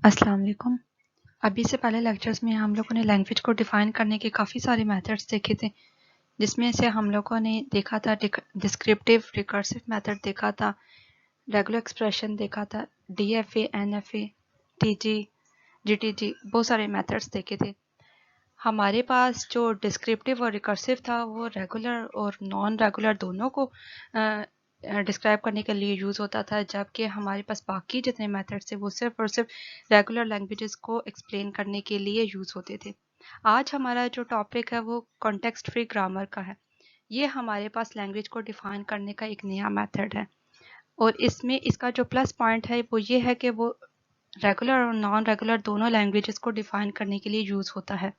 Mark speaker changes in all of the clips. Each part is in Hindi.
Speaker 1: अस्सलाम वालेकुम। अभी से पहले लेक्चर्स में हम लोगों ने लैंग्वेज को डिफ़ाइन करने के काफ़ी सारे मेथड्स देखे थे, जिसमें से हम लोगों ने देखा था डिस्क्रिप्टिव रिकर्सिव मेथड देखा था, रेगुलर एक्सप्रेशन देखा था, डीएफए, एनएफए, टीजी, जीटीजी, बहुत सारे मेथड्स देखे थे। हमारे पास जो डिस्क्रिप्टिव और रिकर्सिव था वो रेगुलर और नॉन रेगुलर दोनों को डिस्क्राइब करने के लिए यूज़ होता था, जबकि हमारे पास बाकी जितने मेथड्स थे वो सिर्फ और सिर्फ रेगुलर लैंग्वेजेस को एक्सप्लेन करने के लिए यूज़ होते थे। आज हमारा जो टॉपिक है वो कॉन्टेक्स्ट फ्री ग्रामर का है। ये हमारे पास लैंग्वेज को डिफाइन करने का एक नया मेथड है और इसमें इसका जो प्लस पॉइंट है वो ये है कि वो रेगुलर और नॉन रेगुलर दोनों लैंग्वेजेस को डिफाइन करने के लिए यूज़ होता है।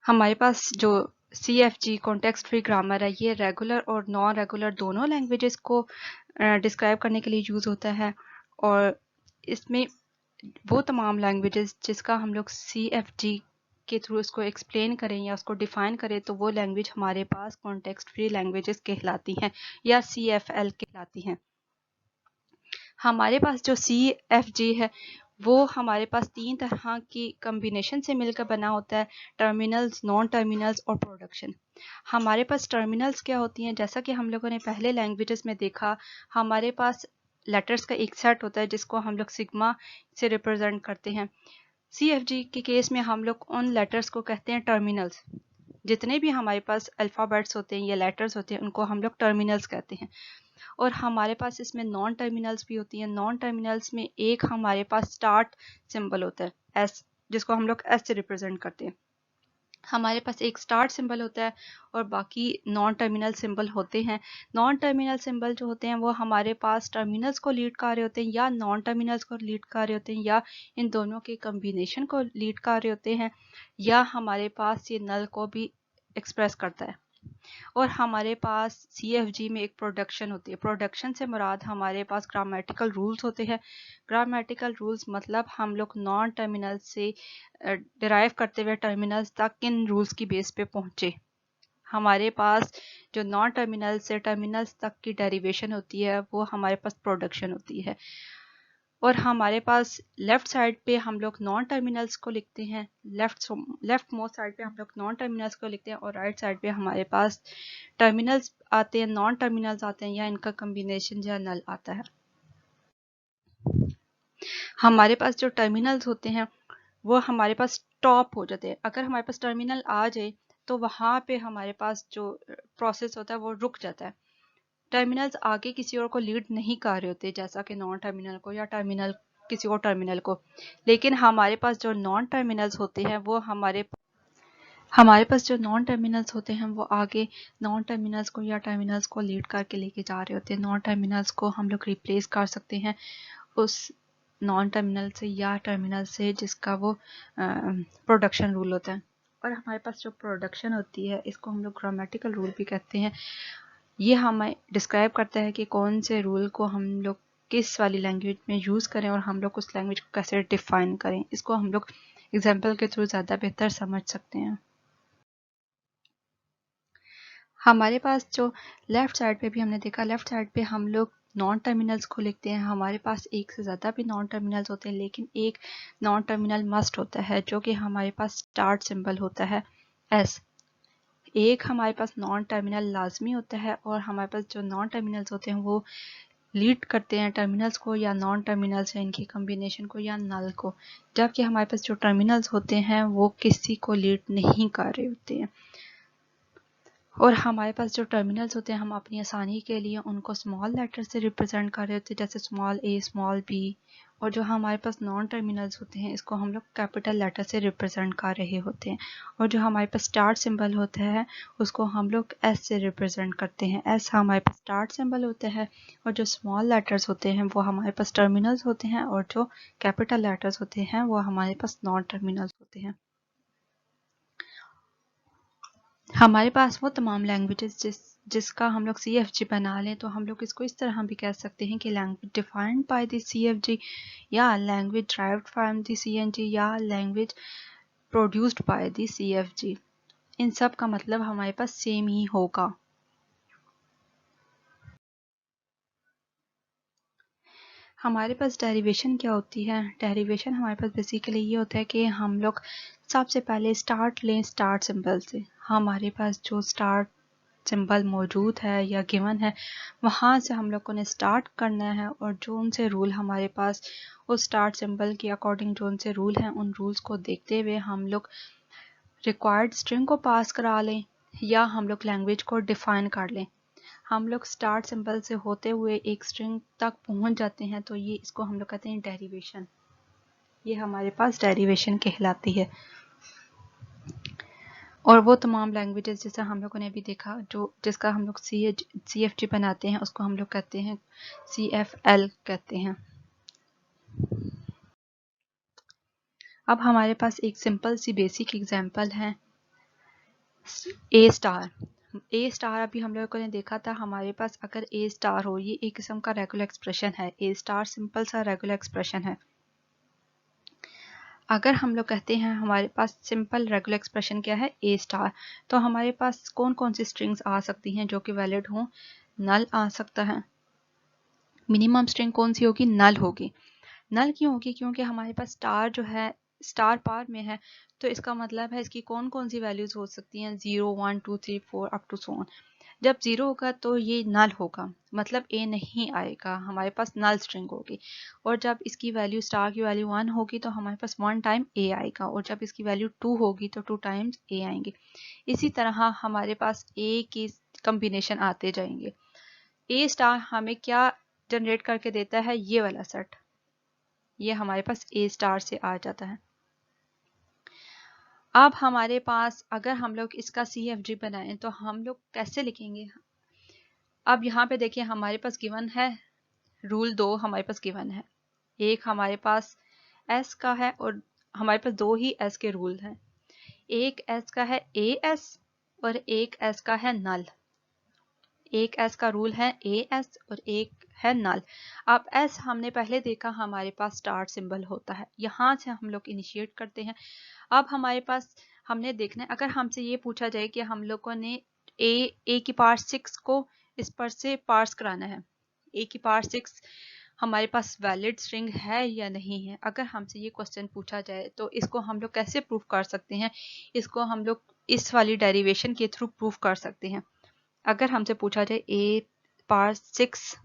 Speaker 1: हमारे पास जो CFG कॉन्टेक्स्ट फ्री ग्रामर है ये रेगुलर और नॉन रेगुलर दोनों लैंग्वेजेस को डिस्क्राइब करने के लिए यूज़ होता है और इसमें वो तमाम लैंग्वेजेस जिसका हम लोग CFG के थ्रू उसको एक्सप्लेन करें या उसको डिफाइन करें तो वो लैंग्वेज हमारे पास कॉन्टेक्स्ट फ्री लैंग्वेजेस कहलाती हैं या CFL कहलाती हैं। हमारे पास जो CFG है वो हमारे पास 3 तरह की कम्बिनेशन से मिलकर बना होता है, टर्मिनल्स, नॉन टर्मिनल्स और प्रोडक्शन। हमारे पास टर्मिनल्स क्या होती हैं, जैसा कि हम लोगों ने पहले लैंग्वेजेस में देखा, हमारे पास लेटर्स का एक सेट होता है जिसको हम लोग सिग्मा से रिप्रेजेंट करते हैं। CFG के केस में हम लोग उन लेटर्स को कहते हैं टर्मिनल्स। जितने भी हमारे पास अल्फ़ाबेट्स होते हैं या लेटर्स होते हैं उनको हम लोग टर्मिनल्स कहते हैं। और हमारे पास इसमें नॉन टर्मिनल्स भी होती हैं। नॉन टर्मिनल्स में एक हमारे पास स्टार्ट सिंबल होता है एस, जिसको हम लोग एस से रिप्रेजेंट करते हैं। हमारे पास एक स्टार्ट सिंबल होता है और बाकी नॉन टर्मिनल सिंबल होते हैं। नॉन टर्मिनल सिंबल जो होते हैं वो हमारे पास टर्मिनल्स को लीड कर रहे होते हैं या नॉन टर्मिनल्स को लीड कर रहे होते हैं या इन दोनों के कम्बिनेशन को लीड कर रहे होते हैं, या हमारे पास ये नल को भी एक्सप्रेस करता है। और हमारे पास CFG में एक प्रोडक्शन होती है। प्रोडक्शन से मुराद हमारे पास ग्रामेटिकल रूल्स होते हैं। ग्रामेटिकल रूल्स मतलब हम लोग नॉन टर्मिनल से डिराइव करते हुए टर्मिनल्स तक किन रूल्स की बेस पे पहुंचे। हमारे पास जो नॉन टर्मिनल से टर्मिनल्स तक की डेरिवेशन होती है वो हमारे पास प्रोडक्शन होती है। और हमारे पास लेफ्ट साइड पे हम लोग नॉन टर्मिनल्स को लिखते हैं, लेफ्ट मोस्ट साइड पे हम लोग नॉन टर्मिनल्स को लिखते हैं और राइट साइड पे हमारे पास टर्मिनल्स आते हैं, नॉन टर्मिनल्स आते हैं या इनका कम्बिनेशन या नल आता है। हमारे पास जो टर्मिनल्स होते हैं वो हमारे पास स्टॉप हो जाते हैं। अगर हमारे पास टर्मिनल आ जाए तो वहाँ पे हमारे पास जो प्रोसेस होता है वो रुक जाता है। टर्मिनल्स आगे किसी और को लीड नहीं कर रहे होते, जैसा कि नॉन टर्मिनल को या टर्मिनल किसी और टर्मिनल को। लेकिन हमारे पास जो नॉन टर्मिनल्स होते हैं वो हमारे पास जो नॉन टर्मिनल्स होते हैं वो आगे नॉन टर्मिनल्स को या टर्मिनल्स को लीड करके लेके जा रहे होते हैं। नॉन टर्मिनल्स को हम लोग रिप्लेस कर सकते हैं उस नॉन टर्मिनल से या टर्मिनल से जिसका वो प्रोडक्शन रूल होता है। और हमारे पास जो प्रोडक्शन होती है इसको हम लोग ग्रामेटिकल रूल भी कहते हैं। ये हमें डिस्क्राइब करता है कि कौन से रूल को हम लोग किस वाली लैंग्वेज में यूज़ करें और हम लोग उस लैंग्वेज को कैसे डिफाइन करें। इसको हम लोग एग्जाम्पल के थ्रू ज़्यादा बेहतर समझ सकते हैं। हमारे पास जो लेफ़्ट साइड पे भी हमने देखा, लेफ़्ट साइड पे हम लोग नॉन टर्मिनल्स को लिखते हैं। हमारे पास एक से ज़्यादा भी नॉन टर्मिनल्स होते हैं, लेकिन एक नॉन टर्मिनल मस्ट होता है जो कि हमारे पास स्टार्ट सिंबल होता है एस। एक हमारे पास नॉन टर्मिनल लाजमी होता है और हमारे पास जो नॉन टर्मिनल्स होते हैं वो लीड करते हैं टर्मिनल्स को या नॉन टर्मिनल्स या इनकी कम्बिनेशन को या नल को, जबकि हमारे पास जो टर्मिनल्स होते हैं वो किसी को लीड नहीं कर रहे होते हैं। और हमारे पास जो टर्मिनल्स होते हैं हम अपनी आसानी के लिए उनको स्मॉल लेटर से रिप्रेजेंट कर रहे होते हैं, जैसे स्मॉल a, स्मॉल b। और जो हमारे पास नॉन टर्मिनल्स होते हैं इसको हम लोग कैपिटल लेटर से रिप्रेजेंट कर रहे होते हैं। और जो हमारे पास स्टार्ट सिंबल होता है उसको हम लोग s से रिप्रेजेंट करते हैं। s हमारे पास स्टार्ट सिंबल होता है और जो स्मॉल लेटर्स होते हैं वो हमारे पास टर्मिनल्स होते हैं और जो कैपिटल लेटर्स होते हैं वो हमारे पास नॉन टर्मिनल्स होते हैं। हमारे पास वो तमाम लैंग्वेजेस जिसका हम लोग CFG बना लें तो हम लोग इसको इस तरह भी कह सकते हैं कि language defined by the CFG या language derived from the CNG या language produced by the CFG। इन सब का मतलब हमारे पास सेम ही होगा। हमारे पास डेरिवेशन क्या होती है? डेरिवेशन हमारे पास बेसिकली ये होता है कि हम लोग सबसे पहले स्टार्ट लें स्टार्ट सिंबल से। हमारे पास जो स्टार्ट सिंबल मौजूद है या गिवन है वहाँ से हम लोगों ने स्टार्ट करना है, और जो उनसे रूल हमारे पास उस स्टार्ट सिंबल के अकॉर्डिंग जो उनसे रूल हैं उन रूल्स को देखते हुए हम लोग रिक्वायर्ड स्ट्रिंग को पास करा लें या हम लोग लैंग्वेज को डिफाइन कर लें। हम लोग स्टार्ट सिंबल से होते हुए एक स्ट्रिंग तक पहुंच जाते हैं, तो ये इसको हम लोग कहते हैं डेरिवेशन। ये हमारे पास डेरिवेशन कहलाती है। और वो तमाम लैंग्वेजेस जैसा हम लोगों ने अभी देखा जो जिसका हम लोग CFG बनाते हैं उसको हम लोग कहते हैं CFL कहते हैं। अब हमारे पास एक सिंपल सी बेसिक एग्जांपल है A स्टार। A स्टार अभी हम लोगों ने देखा था, हमारे पास अगर A स्टार हो, ये एक किस्म का रेगुलर एक्सप्रेशन है। A स्टार सिंपल सा रेगुलर एक्सप्रेशन है। अगर हम लोग कहते हैं हमारे पास सिंपल रेगुलर एक्सप्रेशन क्या है A स्टार, तो हमारे पास कौन कौन सी स्ट्रिंग्स आ सकती हैं जो कि वैलिड हों? नल आ सकता है। मिनिमम स्ट्रिंग कौन सी होगी? नल होगी। नल क्यों होगी? क्योंकि हमारे पास स्टार जो है स्टार पार में है, तो इसका मतलब है इसकी कौन कौन सी वैल्यूज हो सकती हैं? 0 1 2 3 4 अप टू सो ऑन। जब 0 होगा तो ये नल होगा, मतलब A नहीं आएगा, हमारे पास नल स्ट्रिंग होगी। और जब इसकी वैल्यू स्टार की वैल्यू 1 होगी तो हमारे पास 1 टाइम A आएगा, और जब इसकी वैल्यू 2 होगी तो 2 टाइम्स A आएंगे। इसी तरह हमारे पास A की कम्बिनेशन आते जाएंगे। A स्टार हमें क्या जनरेट करके देता है? ये वाला सेट, ये हमारे पास A स्टार से आ जाता है। अब हमारे पास अगर हम लोग इसका CFG बनाएं तो हम लोग कैसे लिखेंगे? अब यहाँ पे देखिए हमारे पास गिवन है रूल 2, हमारे पास गिवन है। एक हमारे पास S का है और हमारे पास 2 ही S के रूल हैं। एक S का है AS और एक S का है नल। एक S का रूल है AS और एक है नल। अब S हमने पहले देखा हमारे पास स्टार्ट सिंबल होता है, यहाँ से हम लोग इनिशिएट करते हैं। अब हमारे पास हमने देखना है, अगर हमसे ये पूछा जाए कि हम लोगों ने A की पावर 6 को इस पर से पार्स कराना है, A की पावर 6 हमारे पास वैलिड स्ट्रिंग है या नहीं है, अगर हमसे ये क्वेश्चन पूछा जाए तो इसको हम लोग कैसे प्रूफ कर सकते हैं? इसको हम लोग इस वाली डेरिवेशन के थ्रू प्रूफ कर सकते हैं। अगर हमसे पूछा जाए A पावर 6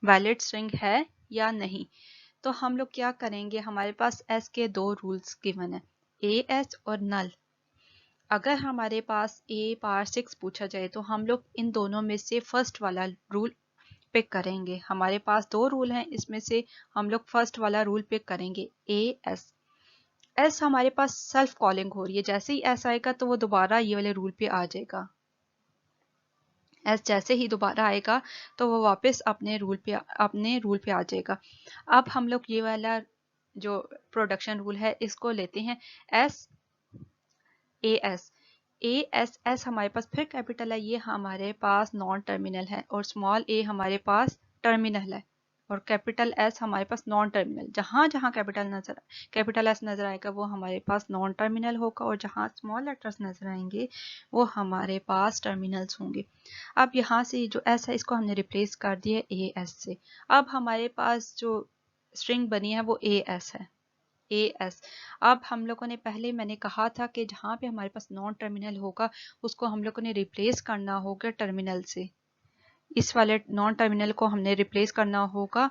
Speaker 1: वैलिड स्ट्रिंग है या नहीं, तो हम लोग क्या करेंगे? हमारे पास S के 2 रूल्स गिवन है, AS और नल। अगर हमारे पास A पावर 6 पूछा जाए तो हम लोग इन दोनों में से फर्स्ट वाला रूल पिक करेंगे। हमारे पास 2 रूल हैं, इसमें से हम लोग फर्स्ट वाला रूल पिक करेंगे AS। S हमारे पास सेल्फ कॉलिंग हो रही है, जैसे ही S आएगा तो वो दोबारा ये वाले रूल पे आ जाएगा। S जैसे ही दोबारा आएगा तो वो वापस अपने रूल पे आ जाएगा। अब हम लोग ये वाला जो प्रोडक्शन रूल है इसको लेते हैं AS हमारे पास फिर कैपिटल है, ये हमारे पास नॉन टर्मिनल है, और स्मॉल a हमारे पास टर्मिनल है, और कैपिटल S हमारे पास नॉन टर्मिनल। जहां जहां कैपिटल S नजर आएगा वो हमारे पास नॉन टर्मिनल होगा, और जहां स्मॉल लेटर्स नजर आएंगे वो हमारे पास टर्मिनल्स होंगे। अब यहाँ से जो S है इसको हमने रिप्लेस कर दिया AS से। अब हमारे पास जो स्ट्रिंग बनी है वो AS है, AS। अब हम लोगों ने पहले मैंने कहा था कि जहाँ पे हमारे पास नॉन टर्मिनल होगा उसको हम लोगों ने रिप्लेस करना होगा टर्मिनल से। इस वाले नॉन टर्मिनल को हमने रिप्लेस करना होगा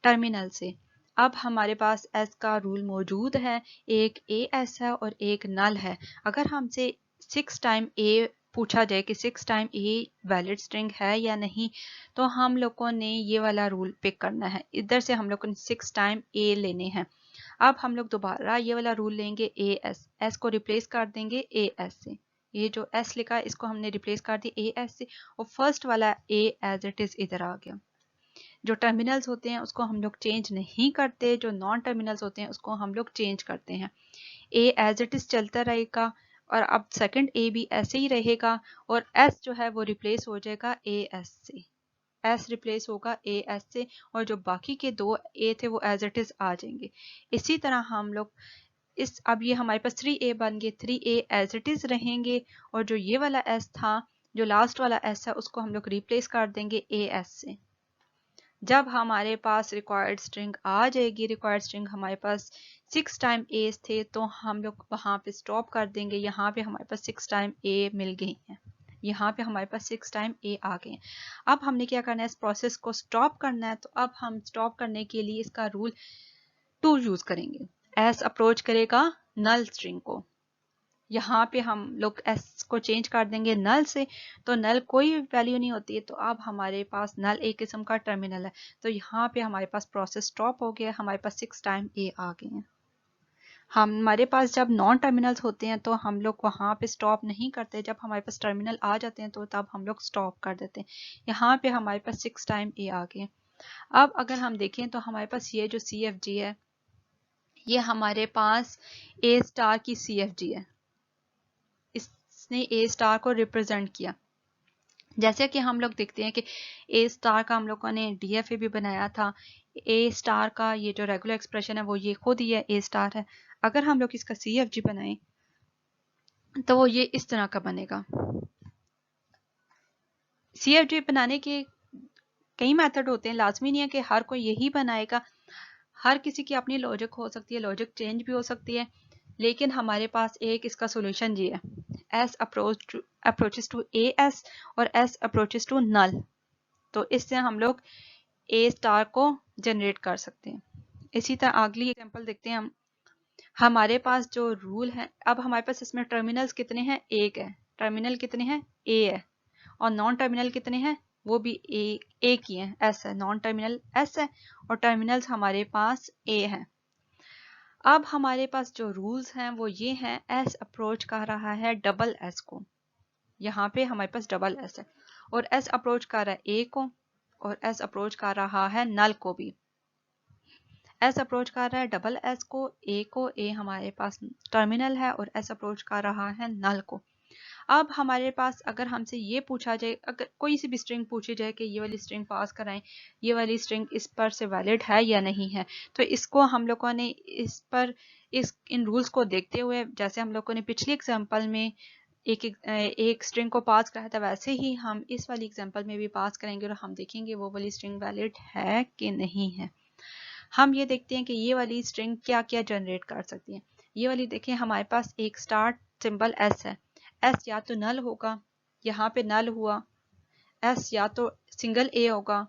Speaker 1: टर्मिनल से। अब हमारे पास S का रूल मौजूद है, एक AS है और एक नल है। अगर हमसे 6 टाइम A पूछा जाए कि 6 टाइम A वैलिड स्ट्रिंग है या नहीं, तो हम लोगों ने ये वाला रूल पिक करना है। इधर से हम लोगों ने 6 टाइम A लेने हैं। अब हम लोग दोबारा ये वाला रूल लेंगे S को रिप्लेस कर देंगे AS से। ये जो S लिखा है इसको हमने रिप्लेस कर दिया AS से, और फर्स्ट वाला A एज इट इज इधर आ गया। जो टर्मिनल्स होते हैं उसको हम लोग चेंज नहीं करते, जो नॉन टर्मिनल्स होते हैं उसको हम लोग चेंज करते हैं। A एज इट इज चलता रहेगा, और अब सेकंड A भी ऐसे ही रहेगा, और S जो है वो रिप्लेस हो जाएगा AS से। S रिप्लेस होगा AS से, और जो बाकी के 2 A थे वो एज इट इज आ जाएंगे। इसी तरह हम लोग अब ये हमारे पास 3A बन गए, 3A एज इट इज रहेंगे, और जो ये वाला S था, जो लास्ट वाला S है, उसको हम लोग रिप्लेस कर देंगे AS से। जब हमारे पास रिक्वायर्ड स्ट्रिंग आ जाएगी, रिक्वायर्ड स्ट्रिंग हमारे पास 6 टाइम ए थे, तो हम लोग वहाँ पे स्टॉप कर देंगे। यहाँ पे हमारे पास 6 टाइम ए मिल गई हैं, यहाँ पे हमारे पास 6 टाइम ए आ गए हैं। अब हमने क्या करना है, इस प्रोसेस को स्टॉप करना है। तो अब हम स्टॉप करने के लिए इसका रूल 2 यूज करेंगे। एस अप्रोच करेगा नल स्ट्रिंग को, यहाँ पे हम लोग एस को चेंज कर देंगे नल से, तो नल कोई वैल्यू नहीं होती है। तो अब हमारे पास नल एक किस्म का टर्मिनल है, तो यहाँ पे हमारे पास प्रोसेस स्टॉप हो गया, हमारे पास 6 टाइम ए आ गए हैं। हमारे पास जब नॉन टर्मिनल्स होते हैं तो हम लोग वहाँ पे स्टॉप नहीं करते, जब हमारे पास टर्मिनल आ जाते हैं तो तब हम लोग स्टॉप कर देते हैं। यहाँ पे हमारे पास 6 टाइम ए आ गए। अब अगर हम देखें तो हमारे पास ये जो CFG है, ये हमारे पास ए स्टार की CFG है, इसने ए स्टार को रिप्रेजेंट किया। जैसे कि हम लोग देखते हैं कि ए स्टार का हम लोगों ने DFA भी बनाया था। ए स्टार का ये जो रेगुलर एक्सप्रेशन है वो ये खुद ही है, ए स्टार है। अगर हम लोग इसका CFG बनाएं तो वो ये इस तरह का बनेगा। CFG बनाने के कई मेथड होते हैं, लाजमी नहीं है कि हर कोई यही बनाएगा। हर किसी की अपनी लॉजिक हो सकती है, लॉजिक चेंज भी हो सकती है, लेकिन हमारे पास एक इसका सोल्यूशन जी है, S approaches to AS और S approaches to null। तो इससे हम लोग A स्टार को जनरेट कर सकते हैं। इसी तरह अगली एग्जांपल देखते हैं हम। हमारे पास जो रूल है, अब हमारे पास इसमें टर्मिनल्स कितने हैं, एक है। टर्मिनल कितने हैं, A है। और नॉन टर्मिनल कितने हैं, वो भी एक ही है, S है। नॉन टर्मिनल S है और टर्मिनल्स हमारे पास A है। अब हमारे पास जो रूल्स हैं वो ये हैं, S अप्रोच कर रहा है डबल S को, यहाँ पे हमारे पास डबल S है, और S अप्रोच कर रहा है A को, और S अप्रोच कर रहा है नल को भी। S अप्रोच कर रहा है डबल S को, A हमारे पास टर्मिनल है, और S अप्रोच कर रहा है नल को। अब हमारे पास अगर हमसे ये पूछा जाए, अगर कोई सी भी स्ट्रिंग पूछी जाए कि ये वाली स्ट्रिंग पास कराएं, ये वाली स्ट्रिंग इस पर से वैलिड है या नहीं है, तो इसको हम लोगों ने इन रूल्स को देखते हुए, जैसे हम लोगों ने पिछली एग्जांपल में एक स्ट्रिंग को पास कराया था, वैसे ही हम इस वाली एग्जांपल में भी पास करेंगे और हम देखेंगे वो वाली स्ट्रिंग वैलिड है कि नहीं है। हम ये देखते हैं कि ये वाली स्ट्रिंग क्या क्या जनरेट कर सकती है। ये वाली देखें, हमारे पास एक स्टार्ट सिंबल S है। S या तो नल होगा, यहाँ पे नल हुआ। S या तो सिंगल A होगा,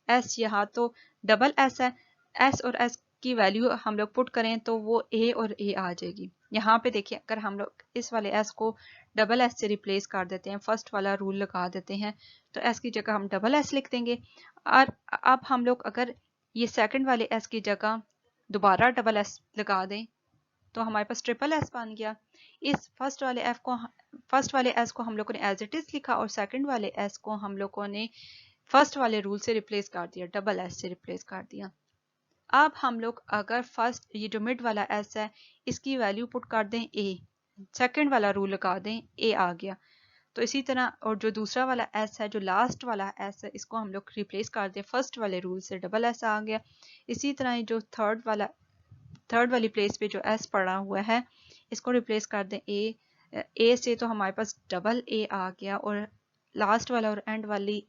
Speaker 1: S यहाँ तो डबल S है। S और S की वैल्यू हम लोग पुट करें तो वो A और A आ जाएगी। यहाँ पे देखिए, अगर हम लोग इस वाले S को डबल S से रिप्लेस कर देते हैं, फर्स्ट वाला रूल लगा देते हैं, तो S की जगह हम डबल S लिख देंगे। और अब हम लोग अगर ये सेकंड वाले S की जगह दोबारा डबल S लगा दें तो हमारे पास ट्रिपल S बन गया। इस फर्स्ट वाले S को हम लोगों ने एज इट इज लिखा, और सेकंड वाले S को हम लोगों ने फर्स्ट वाले रूल से रिप्लेस कर दिया, डबल S से रिप्लेस कर दिया। अब हम लोग अगर फर्स्ट ये जो मिड वाला S है, इसकी वैल्यू पुट कर दें A, सेकंड वाला रूल लगा दें, A आ गया। तो इसी तरह, और जो दूसरा वाला S है, जो लास्ट वाला S है, इसको हम लोग रिप्लेस कर दें फर्स्ट वाले रूल से, डबल S आ गया। इसी तरह जो थर्ड वाली प्लेस पे जो S पड़ा हुआ है, इसको रिप्लेस कर दें A से, तो हमारे पास डबल A आ गया। और लास्ट वाला और एंड वाली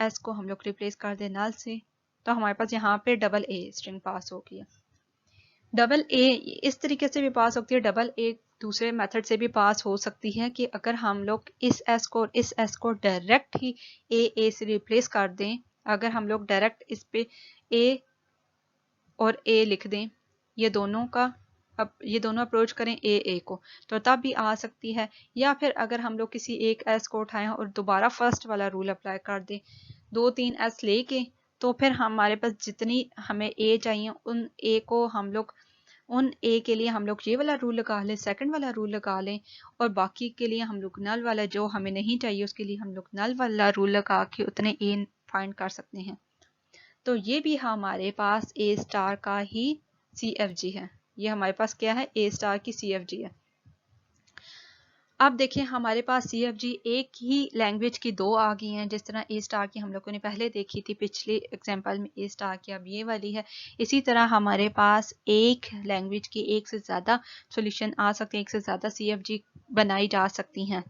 Speaker 1: S को हम लोग रिप्लेस कर दें नल से, तो हमारे पास यहाँ पे डबल A स्ट्रिंग पास हो गया। डबल A इस तरीके से भी पास होती है, डबल A दूसरे मेथड से भी पास हो सकती है कि अगर हम लोग इस S को डायरेक्ट ही A से रिप्लेस कर दें, अगर हम लोग डायरेक्ट इस पे A और A लिख दें, ये दोनों अप्रोच करें A को, तो तब भी आ सकती है। या फिर अगर हम लोग किसी एक S को उठाएं और दोबारा फर्स्ट वाला रूल अप्लाई कर दें, 2-3 S लेके, तो फिर हमारे पास जितनी हमें A चाहिए उन A के लिए हम लोग ये वाला रूल लगा लें, सेकंड वाला रूल लगा लें, और बाकी के लिए हम लोग नल वाला जो हमें नहीं चाहिए उसके लिए हम लोग नल वाला रूल लगा के उतने A फाइंड कर सकते हैं। तो ये भी हमारे पास A स्टार का ही CFG है। ये हमारे पास क्या है, A स्टार की CFG है। अब देखिए, हमारे पास CFG एक ही लैंग्वेज की दो आ गई हैं, जिस तरह A स्टार की हम लोगों ने पहले देखी थी पिछले एग्जांपल में A स्टार की, अब ये वाली है। इसी तरह हमारे पास एक लैंग्वेज की एक से ज़्यादा सॉल्यूशन आ सकते हैं, एक से ज़्यादा CFG बनाई जा सकती हैं।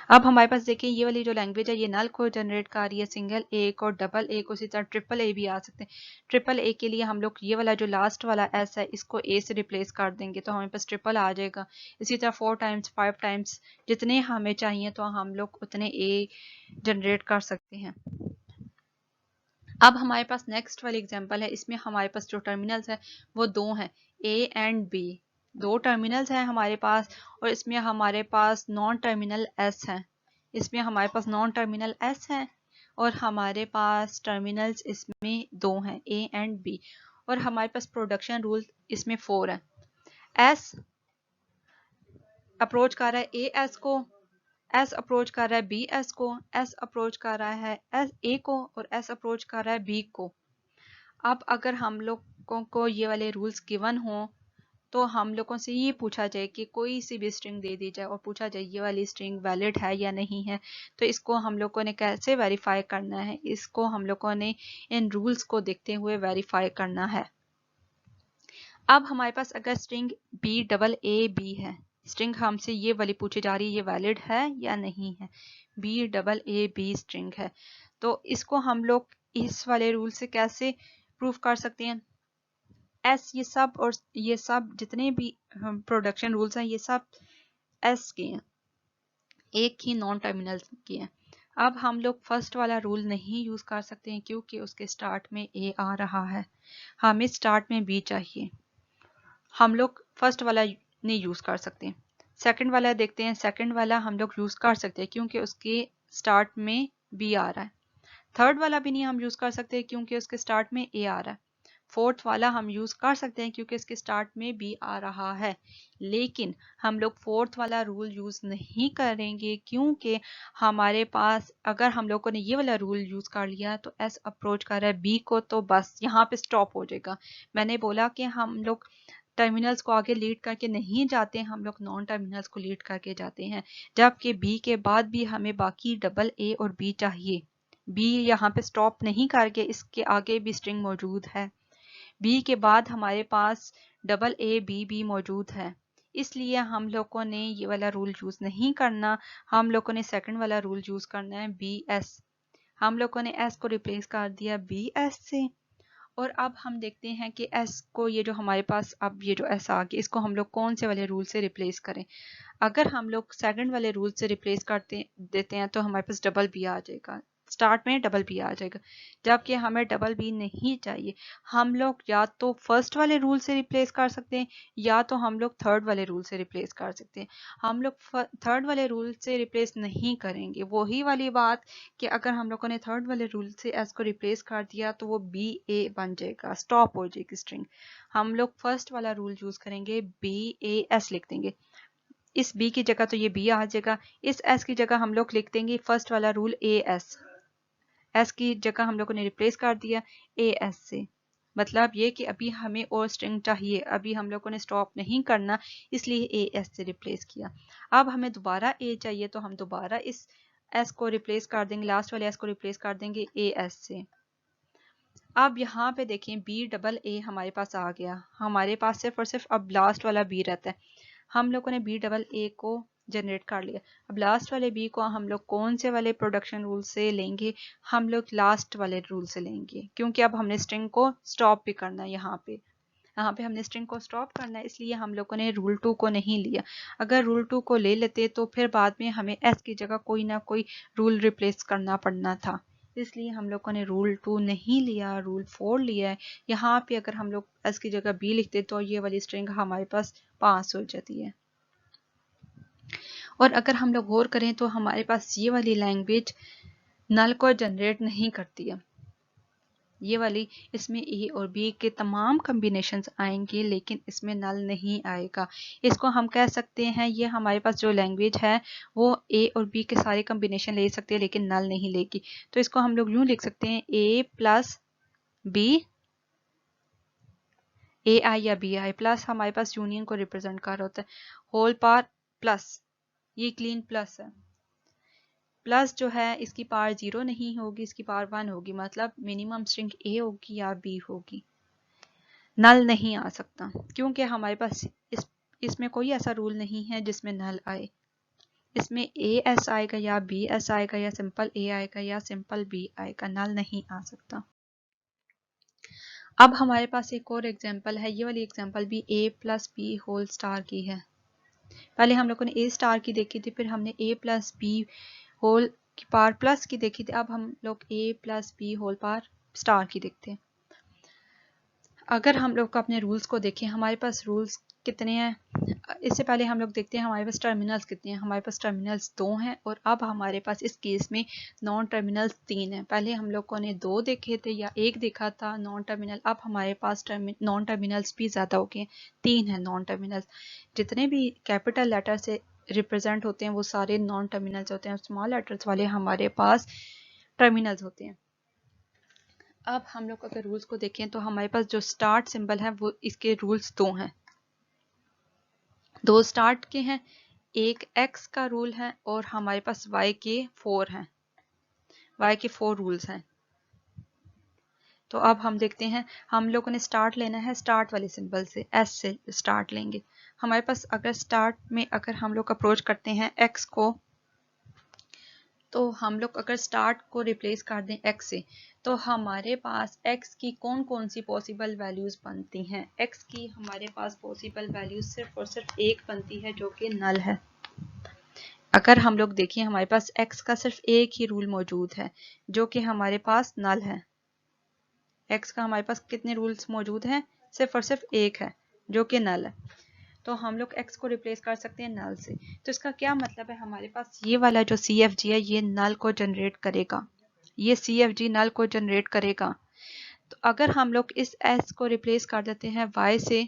Speaker 1: अब हमारे पास देखिए ये वाली जो लैंग्वेज है ये नल को जनरेट कर रही है, सिंगल ए को, डबल ए को, इसी तरह ट्रिपल ए भी आ सकते हैं। ट्रिपल ए के लिए हम लोग ये वाला जो लास्ट वाला एस है इसको ए से रिप्लेस कर देंगे तो हमारे पास ट्रिपल आ जाएगा। इसी तरह 4 टाइम्स 5 टाइम्स जितने हमें चाहिए तो हम लोग उतने ए जनरेट कर सकते हैं। अब हमारे पास नेक्स्ट वाली एग्जांपल है, इसमें हमारे पास जो टर्मिनल्स है वो दो हैं, ए एंड बी। दो टर्मिनल्स हैं हमारे पास और इसमें हमारे पास नॉन टर्मिनल एस है। इसमें हमारे पास नॉन टर्मिनल एस है और हमारे पास टर्मिनल्स इसमें दो हैं, ए एंड बी। और हमारे पास प्रोडक्शन रूल इसमें 4 है। एस अप्रोच कर रहा है ए एस को, एस अप्रोच कर रहा है बी एस को, एस अप्रोच कर रहा है एस ए को और एस अप्रोच कर रहा है बी को। अब अगर हम लोगों को ये वाले रूल्स गिवन हो तो हम लोगों से ये पूछा जाए कि कोई सी भी स्ट्रिंग दे दी जाए और पूछा जाए ये वाली स्ट्रिंग वैलिड है या नहीं है, तो इसको हम लोगों ने कैसे वेरीफाई करना है, इसको हम लोगों ने इन रूल्स को देखते हुए वेरीफाई करना है। अब हमारे पास अगर string B double A B है, स्ट्रिंग हमसे ये वाली पूछी जा रही है ये वैलिड है या नहीं है, B double A B string है, तो इसको हम लोग इस वाले रूल से कैसे प्रूफ कर सकते हैं। एस ये सब और ये सब जितने भी प्रोडक्शन रूल्स हैं ये सब एस के हैं, एक ही नॉन टर्मिनल के हैं। अब हम लोग फर्स्ट वाला रूल नहीं यूज कर सकते हैं क्योंकि उसके स्टार्ट में ए आ रहा है, हमें स्टार्ट में बी चाहिए, हम लोग फर्स्ट वाला नहीं यूज कर सकते। सेकंड वाला देखते हैं, सेकंड वाला हम लोग यूज कर सकते हैं क्योंकि उसके स्टार्ट में बी आ रहा है। थर्ड वाला भी नहीं हम यूज कर सकते क्योंकि उसके स्टार्ट में ए आ रहा है। फोर्थ वाला हम यूज कर सकते हैं क्योंकि इसके स्टार्ट में बी आ रहा है, लेकिन हम लोग फोर्थ वाला रूल यूज नहीं करेंगे क्योंकि हमारे पास अगर हम लोगों ने ये वाला रूल यूज कर लिया तो एस अप्रोच कर रहा है बी को तो बस यहाँ पे स्टॉप हो जाएगा। मैंने बोला कि हम लोग टर्मिनल्स को आगे लीड करके नहीं जाते, हम लोग नॉन टर्मिनल्स को लीड करके जाते हैं, जबकि बी के बाद भी हमें बाकी डबल ए और बी चाहिए। बी यहाँ पे स्टॉप नहीं करके इसके आगे भी स्ट्रिंग मौजूद है, बी के बाद हमारे पास डबल ए बी भी मौजूद है, इसलिए हम लोगों ने ये वाला रूल यूज नहीं करना, हम लोगों ने सेकंड वाला रूल यूज करना है बी एस। हम लोगों ने एस को रिप्लेस कर दिया बी एस से और अब हम देखते हैं कि एस को ये जो हमारे पास अब ये जो एस आ गया इसको हम लोग कौन से वाले रूल से रिप्लेस करें। अगर हम लोग सेकंड वाले रूल से रिप्लेस करते देते हैं तो हमारे पास डबल बी आ जाएगा, स्टार्ट में डबल बी आ जाएगा, जबकि हमें डबल बी नहीं चाहिए। हम लोग या तो फर्स्ट वाले रूल से रिप्लेस कर सकते हैं या तो हम लोग थर्ड वाले रूल से रिप्लेस कर सकते हैं। हम लोग थर्ड वाले रूल से रिप्लेस नहीं करेंगे, वही वाली बात कि अगर हम लोगों ने थर्ड वाले रूल से एस को रिप्लेस कर दिया तो वो बी ए बन जाएगा, स्टॉप हो जाएगी स्ट्रिंग। हम लोग फर्स्ट वाला रूल यूज करेंगे, बी ए एस लिख देंगे, इस बी की जगह तो ये बी आ जाएगा, इस एस की जगह हम लोग लिख देंगे फर्स्ट वाला रूल ए एस, एस की जगह हम लोगों ने रिप्लेस कर दिया ए एस से। मतलब ये कि अभी हमें और स्ट्रिंग चाहिए, अभी हम लोगों ने स्टॉप नहीं करना, इसलिए ए एस से रिप्लेस किया। अब हमें दोबारा ए चाहिए तो हम दोबारा इस एस को रिप्लेस कर देंगे, लास्ट वाले एस को रिप्लेस कर देंगे ए एस से। अब यहाँ पे देखें बी डबल ए हमारे पास आ गया, हमारे पास सिर्फ और सिर्फ अब लास्ट वाला बी रहता है। हम लोगों ने बी डबल ए को जनरेट कर लिया, अब लास्ट वाले बी को हम लोग कौन से वाले प्रोडक्शन रूल से लेंगे, हम लोग लास्ट वाले रूल से लेंगे क्योंकि अब हमने स्ट्रिंग को स्टॉप भी करना है। यहाँ पे हमने स्ट्रिंग को स्टॉप करना है, इसलिए हम लोगों ने रूल 2 को नहीं लिया। अगर रूल 2 को ले लेते तो फिर बाद में हमें एस की जगह कोई ना कोई रूल रिप्लेस करना पड़ना था, इसलिए हम लोगों ने रूल 2 नहीं लिया, रूल 4 लिया है। यहाँ पे अगर हम लोग एस की जगह बी लिखते तो ये वाली स्ट्रिंग हमारे पास पास हो जाती है। और अगर हम लोग गौर करें तो हमारे पास ये वाली लैंग्वेज नल को जनरेट नहीं करती है, ये वाली इसमें ए और बी के तमाम कम्बिनेशंस आएंगे लेकिन इसमें नल नहीं आएगा। इसको हम कह सकते हैं ये हमारे पास जो लैंग्वेज है वो ए और बी के सारे कम्बिनेशन ले सकते हैं लेकिन नल नहीं लेगी। तो इसको हम लोग यूं लिख सकते हैं ए प्लस बी, ए आई या बी आई, प्लस हमारे पास यूनियन को रिप्रेजेंट कर रहा होता है, होल पावर प्लस, ये क्लीन प्लस है। प्लस जो है इसकी पावर 0 नहीं होगी, इसकी पावर 1 होगी, मतलब मिनिमम स्ट्रिंग ए होगी या बी होगी, नल नहीं आ सकता क्योंकि हमारे पास इसमें कोई ऐसा रूल नहीं है जिसमें नल आए। इसमें ए एस आएगा या बी एस आएगा या सिंपल ए आएगा या सिंपल बी आएगा, नल नहीं आ सकता। अब हमारे पास एक और एग्जांपल है, ये वाली एग्जांपल भी a plus B whole star की है। पहले हम लोगों ने a स्टार की देखी थी, फिर हमने a प्लस बी होल की पावर प्लस की देखी थी, अब हम लोग a plus B whole power star की देखते हैं। अगर हम लोग अपने रूल्स को देखें, हमारे पास रूल्स कितने हैं, इससे पहले हम लोग देखते हैं हमारे पास टर्मिनल्स कितने हैं। हमारे पास टर्मिनल्स 2 हैं और अब हमारे पास इस केस में नॉन टर्मिनल्स 3 हैं। पहले हम लोगों ने 2 देखे थे या 1 देखा था नॉन टर्मिनल, अब हमारे पास नॉन टर्मिनल्स भी ज़्यादा हो गए, 3 हैं नॉन टर्मिनल्स। जितने भी कैपिटल लेटर से रिप्रेजेंट होते हैं वो सारे नॉन टर्मिनल्स होते हैं, स्मॉल लेटर्स वाले हमारे पास टर्मिनल्स होते हैं। अब हम लोग अगर रूल्स को देखें तो हमारे पास जो स्टार्ट सिंबल है वो इसके रूल्स 2 हैं, 2 स्टार्ट के हैं, एक x का रूल है और हमारे पास y के 4 हैं, y के 4 रूल्स हैं। तो अब हम देखते हैं, हम लोगों ने स्टार्ट लेना है स्टार्ट वाले सिंबल से, s से स्टार्ट लेंगे। हमारे पास अगर स्टार्ट में अगर हम लोग अप्रोच करते हैं x को, तो हम लोग अगर स्टार्ट को रिप्लेस कर दें x से, तो हमारे पास x की कौन कौन सी पॉसिबल वैल्यूज बनती हैं। x की हमारे पास पॉसिबल वैल्यूज सिर्फ और सिर्फ एक बनती है जो कि नल है। अगर हम लोग देखें हमारे पास x का सिर्फ एक ही रूल मौजूद है जो कि हमारे पास नल है। x का हमारे पास कितने रूल्स मौजूद हैं, सिर्फ और सिर्फ एक है जो कि नल है। तो हम लोग x को रिप्लेस कर सकते हैं नल से। तो इसका क्या मतलब है, हमारे पास ये वाला जो CFG है ये नल को जनरेट करेगा, ये CFG नल को जनरेट करेगा। तो अगर हम लोग इस s को रिप्लेस कर देते हैं y से,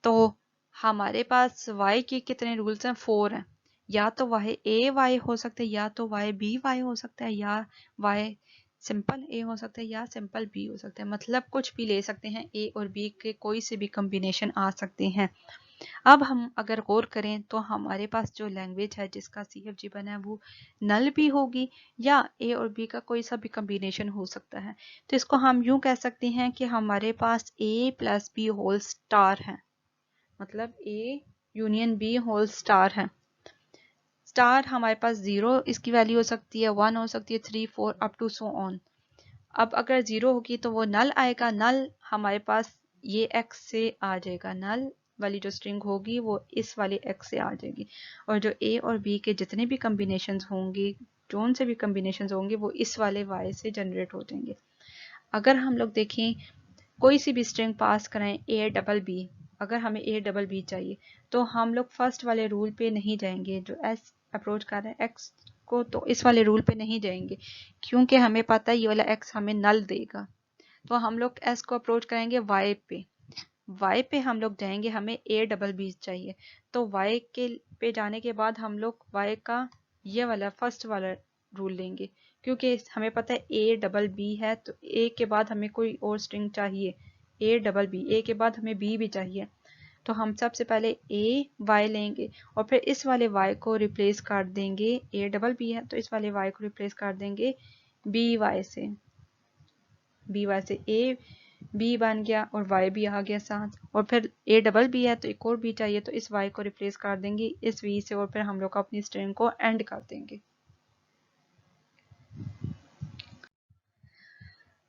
Speaker 1: तो हमारे पास y के कितने रूल्स हैं, 4 हैं। या तो y a y हो सकता है, या तो y b y हो सकता है, या y सिंपल a हो सकता है, या सिंपल b हो सकता है। मतलब कुछ भी ले सकते हैं, a और b के कोई से भी कॉम्बिनेशन आ सकते हैं। अब हम अगर गौर करें तो हमारे पास जो लैंग्वेज है जिसका CFG बना है वो नल भी होगी या a और b का कोई सा भी कॉम्बिनेशन हो सकता है। तो इसको हम यूं कह सकते हैं कि हमारे पास a plus B whole star है, मतलब a union b whole star है। स्टार हमारे पास 0 इसकी वैल्यू हो सकती है, 1 हो सकती है, 3 4 अप टू सो ऑन। अब अगर 0 होगी तो वो नल आएगा, नल हमारे पास ये x से आ जाएगा, नल वाली जो स्ट्रिंग होगी वो इस वाले x से आ जाएगी, और जो a और b के जितने भी कॉम्बिनेशंस होंगे, जोन से भी कॉम्बिनेशंस होंगे, वो इस वाले y से जनरेट हो जाएंगे। अगर हम लोग देखें कोई सी भी स्ट्रिंग पास कराएं a डबल b, अगर हमें a डबल b चाहिए तो हम लोग फर्स्ट वाले रूल पे नहीं जाएंगे, जो s अप्रोच कर रहे हैं x को, तो इस वाले रूल पे नहीं जाएंगे क्योंकि हमें पता है ये वाला x हमें नल देगा। तो हम लोग s को अप्रोच करेंगे y पे, y पे हम लोग जाएंगे, हमें a डबल b चाहिए, तो y के पे जाने के बाद हम लोग y का ये वाला फर्स्ट वाला रूल लेंगे क्योंकि हमें पता है a डबल b है, तो a के बाद हमें कोई और स्ट्रिंग चाहिए, a डबल b, a के बाद हमें b भी चाहिए। तो हम सबसे पहले a y लेंगे और फिर इस वाले y को रिप्लेस कर देंगे, a डबल b है तो इस वाले y को रिप्लेस कर देंगे by से, by से a b बन गया और y भी आ गया साथ, और फिर a डबल b है तो एक और b चाहिए, तो इस y को रिप्लेस कर देंगे इस v से, और फिर हम लोग अपनी स्ट्रिंग को एंड कर देंगे।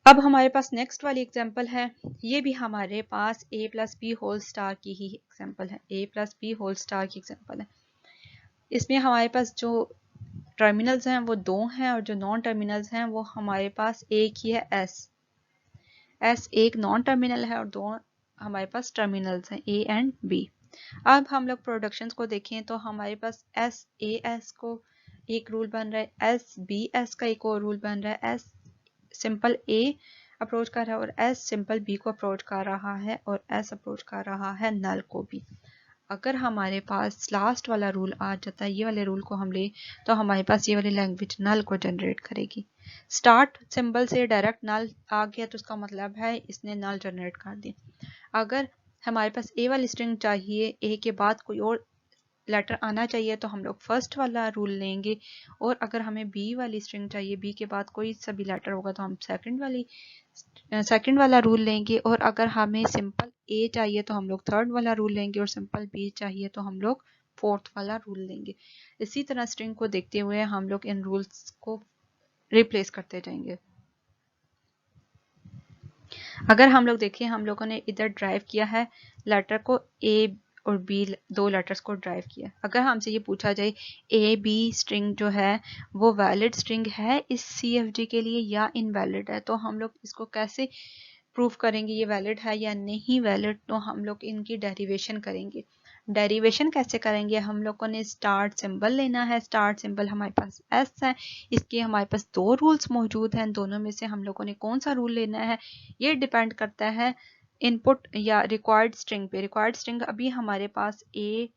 Speaker 1: अब हमारे पास नेक्स्ट वाली एग्जांपल है, ये भी हमारे पास a plus B whole star की ही एग्जांपल है, a plus B whole star की एग्जांपल है। इसमें हमारे पास जो टर्मिनल्स हैं वो 2 हैं और जो नॉन टर्मिनल्स हैं वो हमारे पास एक ही है, s एक नॉन टर्मिनल है और 2 हमारे पास टर्मिनल्स हैं, a एंड b। अब हम लोग प्रोडक्शंस को देखें तो हमारे पास s a s को एक रूल बन रहा है, s b s का एक और रूल बन रहा है, s सिंपल a अप्रोच कर रहा है और s सिंपल b को अप्रोच कर रहा है, और s अप्रोच कर रहा है नल को भी। अगर हमारे पास लास्ट वाला रूल आ जाता है, ये वाले रूल को हम ले, तो हमारे पास ये वाली लैंग्वेज नल को जनरेट करेगी। स्टार्ट सिंबल से डायरेक्ट नल आ गया तो उसका मतलब है इसने नल जनरेट कर दी। अगर हमारे पास ए वाली स्ट्रिंग चाहिए, ए के बाद कोई और लेटर आना चाहिए तो हम लोग फर्स्ट वाला रूल लेंगे, और अगर हमें बी वाली स्ट्रिंग चाहिए, बी के बाद कोई सा भी लेटर होगा तो हम सेकंड वाला रूल लेंगे, और अगर हमें सिंपल ए चाहिए तो हम लोग थर्ड वाला रूल लेंगे, और सिंपल बी चाहिए तो हम लोग फोर्थ वाला रूल लेंगे। इसी तरह स्ट्रिंग को देखते हुए हम लोग इन रूल्स को रिप्लेस करते जाएंगे। अगर हम लोग देखें, हम लोगों ने इधर ड्राइव किया है लेटर को, ए और बी दो लेटर्स को ड्राइव किया। अगर हमसे ये पूछा जाए ए बी स्ट्रिंग जो है वो वैलिड स्ट्रिंग है इस CFG के लिए या इनवैलिड है, तो हम लोग इसको कैसे प्रूफ करेंगे ये वैलिड है या नहीं वैलिड। तो हम लोग इनकी डेरिवेशन करेंगे। डेरिवेशन कैसे करेंगे, हम लोगों ने स्टार्ट सिंबल लेना है। स्टार्ट सिंबल हमारे पास एस है, इसके हमारे पास दो रूल्स मौजूद हैं। दोनों में से हम लोगों ने कौन सा रूल लेना है ये डिपेंड करता है इनपुट या रिक्वायर्ड स्ट्रिंग पे। रिक्वायर्ड स्ट्रिंग अभी हमारे पास ए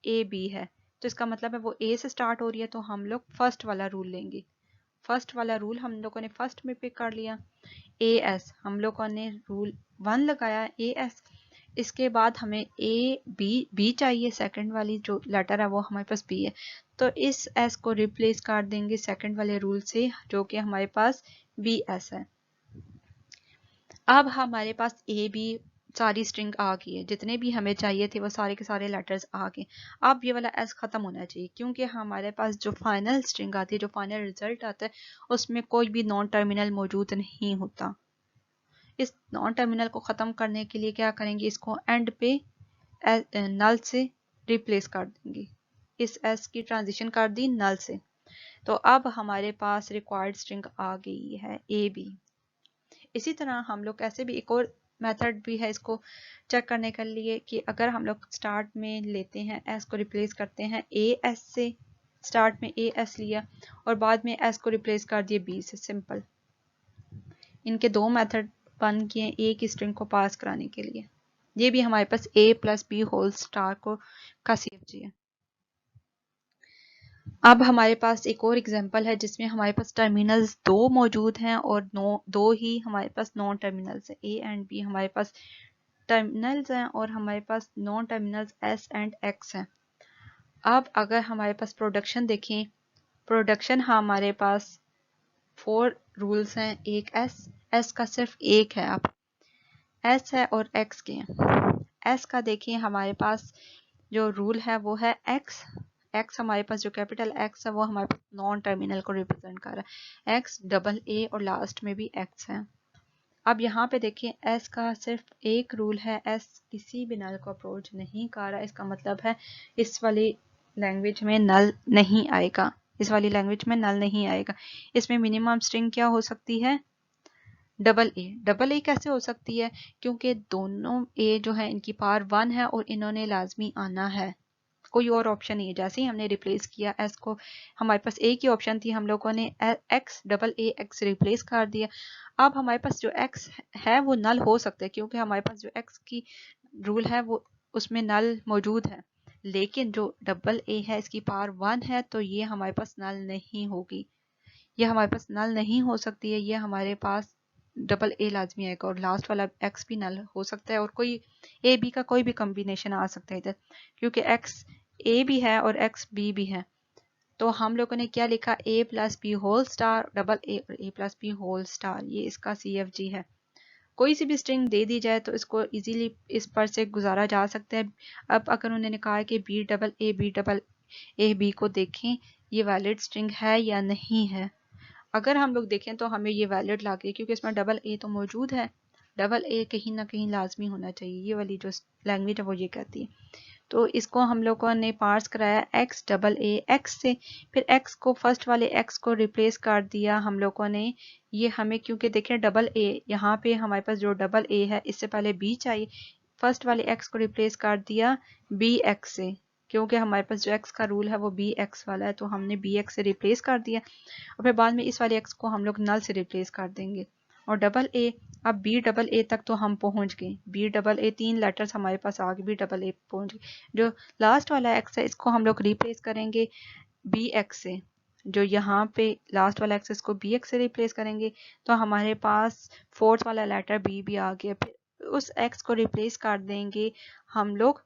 Speaker 1: बी है, तो इसका मतलब है वो ए से स्टार्ट हो रही है, तो हम लोग फर्स्ट वाला रूल लेंगे। फर्स्ट वाला रूल हम लोगों ने फर्स्ट में पिक कर लिया। ए एस हम लोगों ने रूल 1 लगाया ए एस। इसके बाद हमें ए बी चाहिए, सेकंड वाली जो लेटर है वो हमारे पास बी है, तो इस एस को रिप्लेस कर देंगे सेकंड वाले रूल से जो कि हमारे पास बी एस है। अब हमारे पास ए बी सारी स्ट्रिंग आ गई है, जितने भी हमें चाहिए थे वो सारे के सारे लेटर्स आ गए। अब ये वाला एस खत्म होना चाहिए, क्योंकि हमारे पास जो फाइनल स्ट्रिंग आती है, जो फाइनल रिजल्ट आता है, उसमें कोई भी नॉन टर्मिनल मौजूद नहीं होता। इस नॉन टर्मिनल को ख़त्म करने के लिए क्या करेंगे, इसको एंड पे नल से रिप्लेस कर देंगे। इस एस की ट्रांजिशन कर दी नल से, तो अब हमारे पास रिक्वायर्ड स्ट्रिंग आ गई है ए बी। इसी तरह हम लोग ऐसे भी एक और मेथड भी है इसको चेक करने के लिए कि अगर हम लोग स्टार्ट में लेते हैं एस को रिप्लेस करते हैं ए एस से, स्टार्ट में ए एस लिया और बाद में एस को रिप्लेस कर दिए बी से। सिंपल इनके दो मेथड बन गए ए की स्ट्रिंग को पास कराने के लिए। ये भी हमारे पास a plus B whole star को का CFG है। अब हमारे पास एक और एग्जांपल है जिसमें हमारे पास टर्मिनल्स दो मौजूद हैं और दो ही हमारे पास नॉन टर्मिनल्स है। a एंड b हमारे पास टर्मिनल्स हैं और हमारे पास non terminals s and x हैं। अब अगर हमारे पास प्रोडक्शन देखें, प्रोडक्शन हमारे पास 4 रूल्स हैं। एक s का सिर्फ एक है, अब s है और x के हैं। s का देखिए हमारे पास जो रूल है वो है x हमारे पास जो कैपिटल x है वो हमारे पास नॉन टर्मिनल को रिप्रेजेंट कर रहा है। x डबल a और लास्ट में भी x है। अब यहाँ पे देखिए s का सिर्फ एक रूल है, s किसी भी नल को अप्रोच नहीं कर रहा। इसका मतलब है इस वाली लैंग्वेज में नल नहीं आएगा, इस वाली लैंग्वेज में नल नहीं आएगा। इसमें मिनिमम स्ट्रिंग क्या हो सकती है, डबल ए कैसे हो सकती है, क्योंकि दोनों ए जो है इनकी पावर 1 है और इन्होंने लाजमी आना है, कोई और ऑप्शन नहीं है। जैसे ही हमने रिप्लेस किया एस को, हमारे पास ए की ऑप्शन थी, हम लोगों ने x double A x replace कर दिया। अब हमारे पास जो एक्स है वो नल हो सकता है, क्योंकि हमारे पास जो एक्स की रूल है वो उसमें नल मौजूद है, लेकिन जो डबल ए है इसकी पावर 1 है, तो ये हमारे पास नल नहीं होगी, ये हमारे पास नल नहीं हो सकती है। ये हमारे पास डबल ए लाजमी आएगा और लास्ट वाला एक्स भी नल हो सकता है और कोई ए बी का कोई भी कॉम्बिनेशन आ सकता है इधर, क्योंकि एक्स ए भी है और एक्स बी भी है। तो हम लोगों ने क्या लिखा, a plus B whole star double a और a plus B whole star, ये इसका CFG है। कोई सी भी स्ट्रिंग दे दी जाए तो इसको इजीली इस पर से गुजारा जा सकता है। अब अगर उन्होंने कहा है कि बी डबल ए बी को देखें ये वैलिड स्ट्रिंग है या नहीं है। अगर हम लोग देखें तो हमें ये वैलिड लगे, क्योंकि इसमें डबल ए तो मौजूद है। डबल ए कहीं ना कहीं लाजमी होना चाहिए, ये वाली जो लैंग्वेज है वो ये कहती है। तो इसको हम लोगों ने पार्स कराया एक्स डबल ए एक्स से, फिर एक्स को फर्स्ट वाले एक्स को रिप्लेस कर दिया हम लोगों ने। ये हमें क्योंकि देखें डबल ए यहाँ पे हमारे पास जो डबल ए है इससे पहले बी चाहिए, फर्स्ट वाले एक्स को रिप्लेस कर दिया बी एक्स से, क्योंकि हमारे पास जो एक्स का रूल है वो बी एक्स वाला है, तो हमने बी एक्स से रिप्लेस कर दिया और फिर बाद में इस वाले एक्स को हम लोग नल से रिप्लेस कर देंगे। और डबल ए, अब बी डबल ए तक तो हम पहुंच गए, बी डबल ए 3 लेटर्स हमारे पास आ गए, बी डबल ए पहुंच गए। जो लास्ट वाला एक्स है इसको हम लोग रिप्लेस करेंगे बी एक्स से, जो यहाँ पे लास्ट वाला एक्स इसको बी एक्स से रिप्लेस करेंगे, तो हमारे पास फोर्थ वाला लेटर बी भी आ गया। फिर उस एक्स को रिप्लेस कर देंगे हम लोग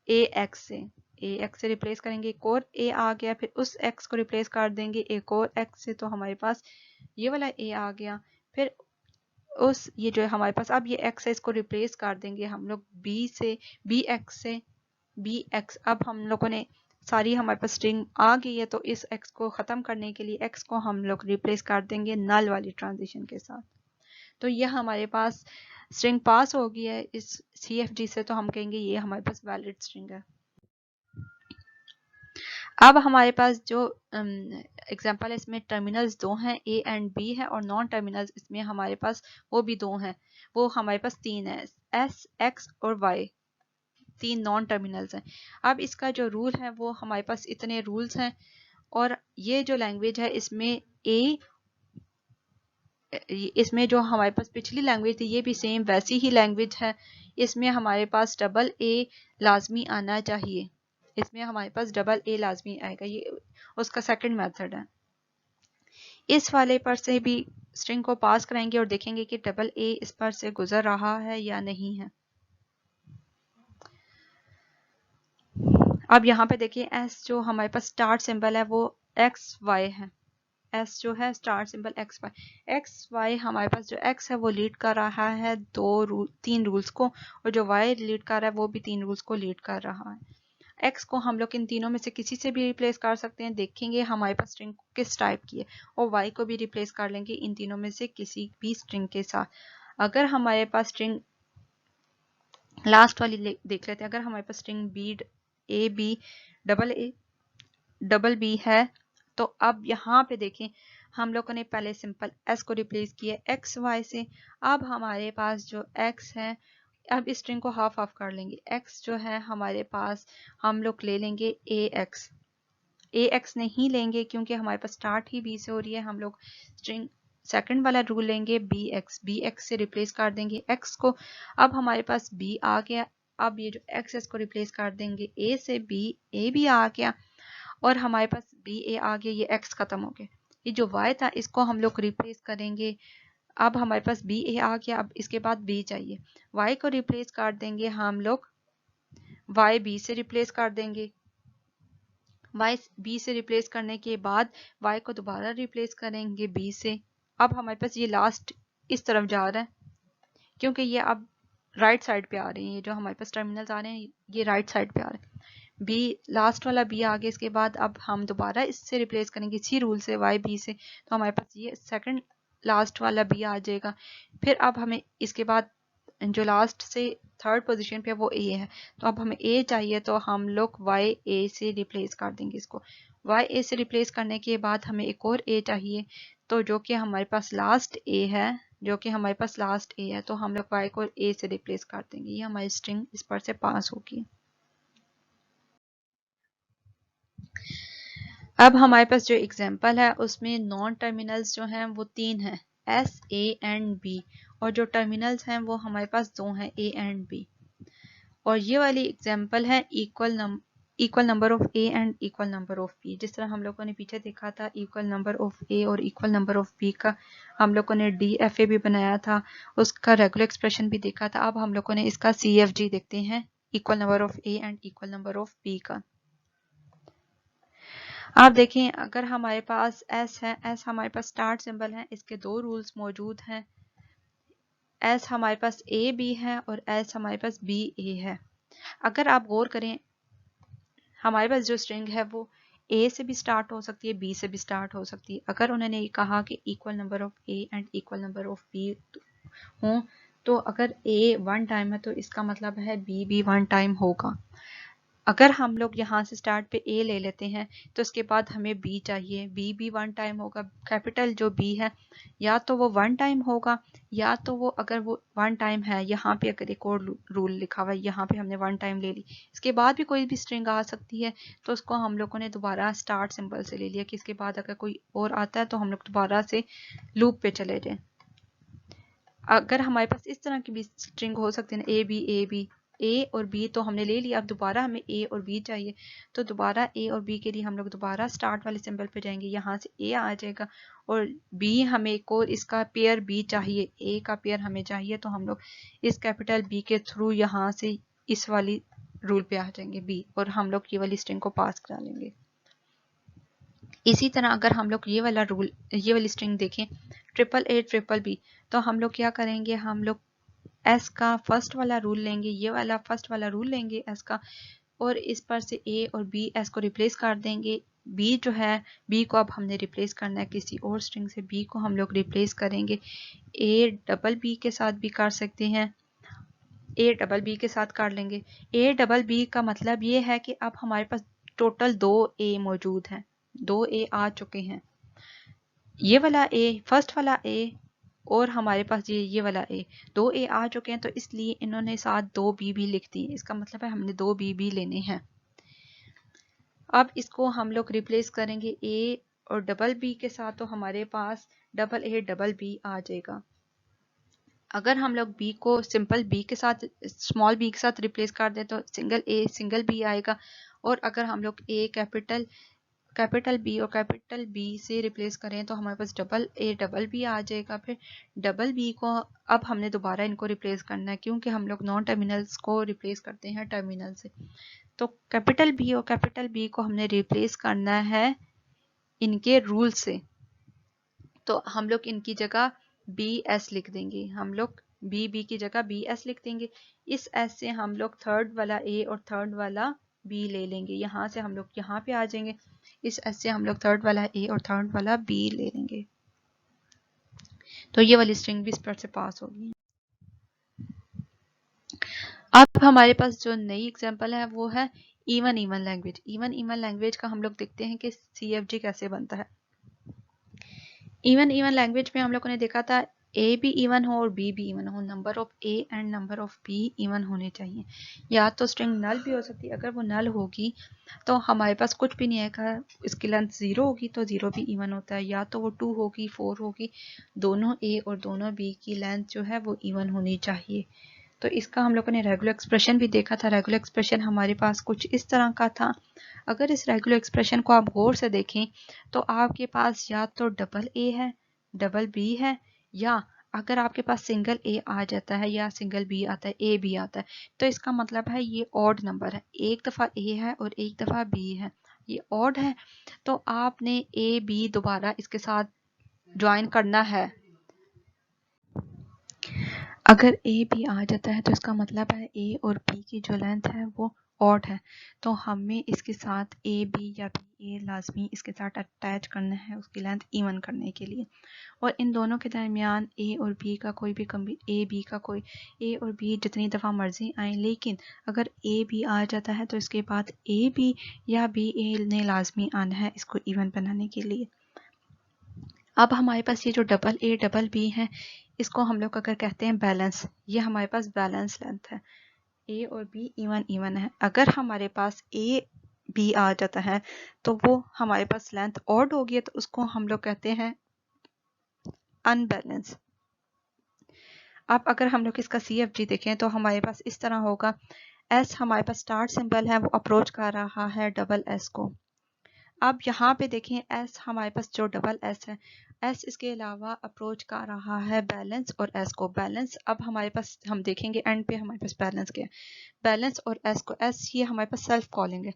Speaker 1: ए एक्स से, ए एक्स से रिप्लेस करेंगे, एक और ए आ गया, फिर उस एक्स को रिप्लेस कर देंगे एक और एक्स से, तो हमारे पास ये वाला ए आ गया। फिर उस ये जो है हमारे पास अब ये एक्स है इसको रिप्लेस कर देंगे हम लोग बी से, बी एक्स से, बी एक्स। अब हम लोगों ने सारी हमारे पास स्ट्रिंग आ गई है, तो इस एक्स को ख़त्म करने के लिए एक्स को हम लोग रिप्लेस कर देंगे नल वाली ट्रांजिशन के साथ। तो यह हमारे पास स्ट्रिंग पास हो गई है इस CFG से, तो हम कहेंगे ये हमारे पास वैलिड स्ट्रिंग है। अब हमारे पास जो एग्जांपल है इसमें टर्मिनल्स दो हैं, A एंड B है, और नॉन टर्मिनल्स इसमें हमारे पास वो भी दो हैं, वो हमारे पास 3 है, S, X और Y, 3 नॉन टर्मिनल्स हैं। अब इसका जो रूल है वो हमारे पास इतने रूल्स हैं, और ये जो लैंग्वेज है इसमें जो हमारे पास पिछली लैंग्वेज थी ये भी सेम वैसी ही लैंग्वेज है। इसमें हमारे पास डबल A लाजमी आना चाहिए, इसमें हमारे पास डबल A लाजमी आएगा, ये उसका सेकंड मेथड है। इस वाले पर से भी स्ट्रिंग को पास कराएंगे और देखेंगे कि डबल A इस पर से गुजर रहा है या नहीं है। अब यहाँ पे देखिए S जो हमारे पास स्टार्ट सिंबल है वो XY है, S जो है स्टार्ट सिंबल XY हमारे पास जो X है वो लीड कर रहा है 3 रूल्स को, और जो Y लीड कर रहा है वो भी 3 रूल्स को लीड कर रहा है। X को हम लोग इन तीनों में से किसी से भी रिप्लेस कर सकते हैं, देखेंगे हमारे पास स्ट्रिंग किस टाइप की है, और Y को भी रिप्लेस कर लेंगे इन तीनों में से किसी भी स्ट्रिंग के साथ। अगर हमारे पास स्ट्रिंग लास्ट वाली देख लेते हैं, अगर हमारे पास स्ट्रिंग A डबल B है, तो अब यहाँ पे देखें हम लोगों ने पहले सिंपल S को रिप्लेस किया XY से। अब हमारे पास जो X है, अब इस स्ट्रिंग को हाफ हाफ कर लेंगे, X जो है हमारे पास हम लोग ले लेंगे AX नहीं लेंगे क्योंकि हमारे पास स्टार्ट ही B से हो रही है, हम लोग स्ट्रिंग सेकंड वाला रूल लेंगे BX से रिप्लेस कर देंगे X को। अब हमारे पास B आ गया, अब ये जो XS को रिप्लेस कर देंगे A से, A भी आ गया, और हमारे पास BA आ गया, ये X खत्म हो गया। ये जो Y था इसको हम लोग रिप्लेस करेंगे, अब हमारे पास BA आ गया, अब इसके बाद B चाहिए, Y को रिप्लेस कर देंगे हम लोग, Y B से रिप्लेस कर देंगे, Y B से रिप्लेस करने के बाद Y को दोबारा रिप्लेस करेंगे B से। अब हमारे पास ये लास्ट इस तरफ जा रहा है क्योंकि ये अब राइट साइड पे आ रहे हैं, ये जो हमारे पास टर्मिनल्स आ रहे हैं ये राइट साइड पे आ रहे हैं। B लास्ट वाला B आ गया, इसके बाद अब हम दोबारा इससे रिप्लेस करेंगे इसी रूल से Y B से, तो हमारे पास ये सेकंड लास्ट वाला B आ जाएगा। फिर अब हमें इसके बाद जो लास्ट से थर्ड पोजीशन पे वो A है, तो अब हमें A चाहिए, तो हम लोग YA से रिप्लेस कर देंगे इसको। YA से रिप्लेस करने के बाद हमें एक और A चाहिए, तो जो कि हमारे पास लास्ट A है, तो हम लोग Y को A से रिप्लेस कर देंगे, ये हमारी स्ट्रिंग इस पर से पास होगी। अब हमारे पास जो एग्जाम्पल है उसमें नॉन टर्मिनल्स जो हैं वो 3 हैं, S, A एंड B, और जो टर्मिनल्स हैं वो हमारे पास 2 हैं, A एंड B। और ये वाली एग्जाम्पल है equal number of A and equal number of B। जिस तरह हम लोगों ने पीछे देखा था इक्वल नंबर ऑफ A और इक्वल नंबर ऑफ B का हम लोगों ने DFA भी बनाया था, उसका रेगुलर एक्सप्रेशन भी देखा था। अब हम लोगों ने इसका CFG देखते हैं equal number of A and equal number of B का। आप देखें अगर हमारे पास S है, S हमारे पास स्टार्ट सिंबल है, इसके 2 रूल्स मौजूद हैं, S हमारे पास A B है और S हमारे पास B A है। अगर आप गौर करें हमारे पास जो स्ट्रिंग है वो A से भी स्टार्ट हो सकती है, B से भी स्टार्ट हो सकती है। अगर उन्होंने ये कहा कि equal number of A and equal number of B हो, तो अगर A 1 टाइम है तो इसका मतलब है B भी 1 टाइम होगा। अगर हम लोग यहाँ से स्टार्ट पे A ले लेते हैं तो उसके बाद हमें B चाहिए, B भी 1 टाइम होगा। कैपिटल जो B है या तो वो 1 टाइम होगा, या तो वो अगर वो 1 टाइम है, यहाँ पे अगर एक और रूल लिखा हुआ है, यहाँ पे हमने 1 टाइम ले ली, इसके बाद भी कोई भी स्ट्रिंग आ सकती है, तो उसको हम लोगों ने दोबारा स्टार्ट सिंबल से ले लिया कि इसके बाद अगर कोई और आता है तो हम लोग दोबारा से लूप पे चले जाएं। अगर हमारे पास इस तरह की भी स्ट्रिंग हो सकती है ना, A और B तो हमने ले लिया, अब दोबारा हमें A और B चाहिए, तो दोबारा A और B के लिए हम लोग दोबारा स्टार्ट वाले सिंबल पे जाएंगे, यहाँ से A आ जाएगा, और B हमें एक और इसका पेयर B चाहिए, A का पेयर हमें चाहिए, तो हम लोग इस कैपिटल B के थ्रू यहाँ से इस वाली रूल पे आ जाएंगे B, और हम लोग ये वाली स्ट्रिंग को पास करा लेंगे। इसी तरह अगर हम लोग ये वाली स्ट्रिंग देखें AAA तो हम लोग क्या करेंगे, हम लोग S का फर्स्ट वाला रूल लेंगे, ये वाला फर्स्ट वाला रूल लेंगे S का, और इस पर से ए और बी एस को रिप्लेस कर देंगे। बी जो है, बी को अब हमने रिप्लेस करना है किसी और स्ट्रिंग से, बी को हम लोग रिप्लेस करेंगे ए डबल बी के साथ भी कर सकते हैं, ए डबल बी के साथ कर लेंगे। ए डबल बी का मतलब ये है कि अब हमारे पास टोटल 2 ए मौजूद हैं, 2 ए आ चुके हैं, ये वाला ए, फर्स्ट वाला ए और हमारे पास ये वाला ए, 2 ए आ चुके हैं, तो इसलिए इन्होंने साथ 2 बी भी लिख दी। इसका मतलब है हमने 2 बी भी लेने हैं। अब इसको हम लोग रिप्लेस करेंगे ए और डबल बी के साथ, तो हमारे पास डबल ए डबल बी आ जाएगा। अगर हम लोग बी को सिंपल बी के साथ, स्मॉल बी के साथ रिप्लेस कर दें तो सिंगल ए सिंगल बी आएगा। और अगर हम लोग ए कैपिटल बी और कैपिटल बी से रिप्लेस करें तो हमारे पास डबल ए डबल बी आ जाएगा। फिर डबल बी को अब हमने दोबारा इनको रिप्लेस करना है, क्योंकि हम लोग नॉन टर्मिनल्स को रिप्लेस करते हैं टर्मिनल से। तो कैपिटल बी और कैपिटल बी को हमने रिप्लेस करना है इनके रूल से, तो हम लोग इनकी जगह बी एस लिख देंगे, हम लोग बी की जगह बी एस लिख देंगे। इस एस से हम लोग थर्ड वाला ए और थर्ड वाला बी ले लेंगे, यहाँ से हम लोग यहाँ पे आ जाएंगे, इस एस से हम लोग थर्ड वाला ए और थर्ड वाला बी ले लेंगे। तो ये वाली स्ट्रिंग भी इस पर से पास होगी। अब हमारे पास जो नई एग्जांपल है वो है even even language. Even even language का हम लोग देखते हैं कि CFG कैसे बनता है। इवन इवन लैंग्वेज में हम लोगों ने देखा था ए भी इवन हो और बी भी इवन हो, number of A and number of be even होने चाहिए। या तो स्ट्रिंग नल भी हो सकती है, अगर वो नल होगी तो हमारे पास कुछ भी नहीं आएगा, इसकी लेंथ 0 होगी तो 0 भी इवन होता है। या तो वो 2 होगी 4 होगी, दोनों ए और दोनों बी की लेंथ जो है वो इवन होनी चाहिए। तो इसका हम लोगों ने रेगुलर एक्सप्रेशन भी देखा था। रेगुलर एक्सप्रेशन हमारे पास कुछ इस तरह का था। अगर इस रेगुलर एक्सप्रेशन को आप गौर से देखें तो आपके पास या तो डबल ए है, डबल बी है, या अगर आपके पास सिंगल ए आ जाता है या सिंगल बी आता है, ए बी आता है, तो इसका मतलब है ये ऑड नंबर है। एक दफ़ा ए है और एक दफ़ा बी है, ये ऑड है, तो आपने ए बी दोबारा इसके साथ ज्वाइन करना है। अगर ए बी आ जाता है तो इसका मतलब है ए और बी की जो लेंथ है वो ऑड है, तो हमें इसके साथ ए बी या बी ए लाजमी इसके साथ अटैच करना है उसकी लेंथ इवन करने के लिए। और इन दोनों के दरमियान ए और बी का कोई भी ए और बी जितनी दफ़ा मर्जी आए, लेकिन अगर ए बी आ जाता है तो इसके बाद ए बी या बी ए ने लाजमी आना है इसको इवन बनाने के लिए। अब हमारे पास ये जो डबल ए डबल बी है, इसको हम लोग अगर कहते हैं बैलेंस, ये हमारे पास बैलेंस लेंथ है, ए और बी इवन इवन है। अगर हमारे पास ए बी आ जाता है तो वो हमारे पास लेंथ ऑड होगी, तो उसको हम लोग कहते हैं अनबैलेंस। अब अगर हम लोग इसका CFG देखें तो हमारे पास इस तरह होगा, एस हमारे पास स्टार्ट सिंबल है, वो अप्रोच कर रहा है डबल एस को। अब यहाँ पे देखें एस हमारे पास जो डबल एस है, एस इसके अलावा अप्रोच कर रहा है बैलेंस और एस को। बैलेंस अब हमारे पास हम देखेंगे एंड पे हमारे पास बैलेंस क्या है, बैलेंस और एस को, एस ये हमारे पास सेल्फ कॉलिंग है।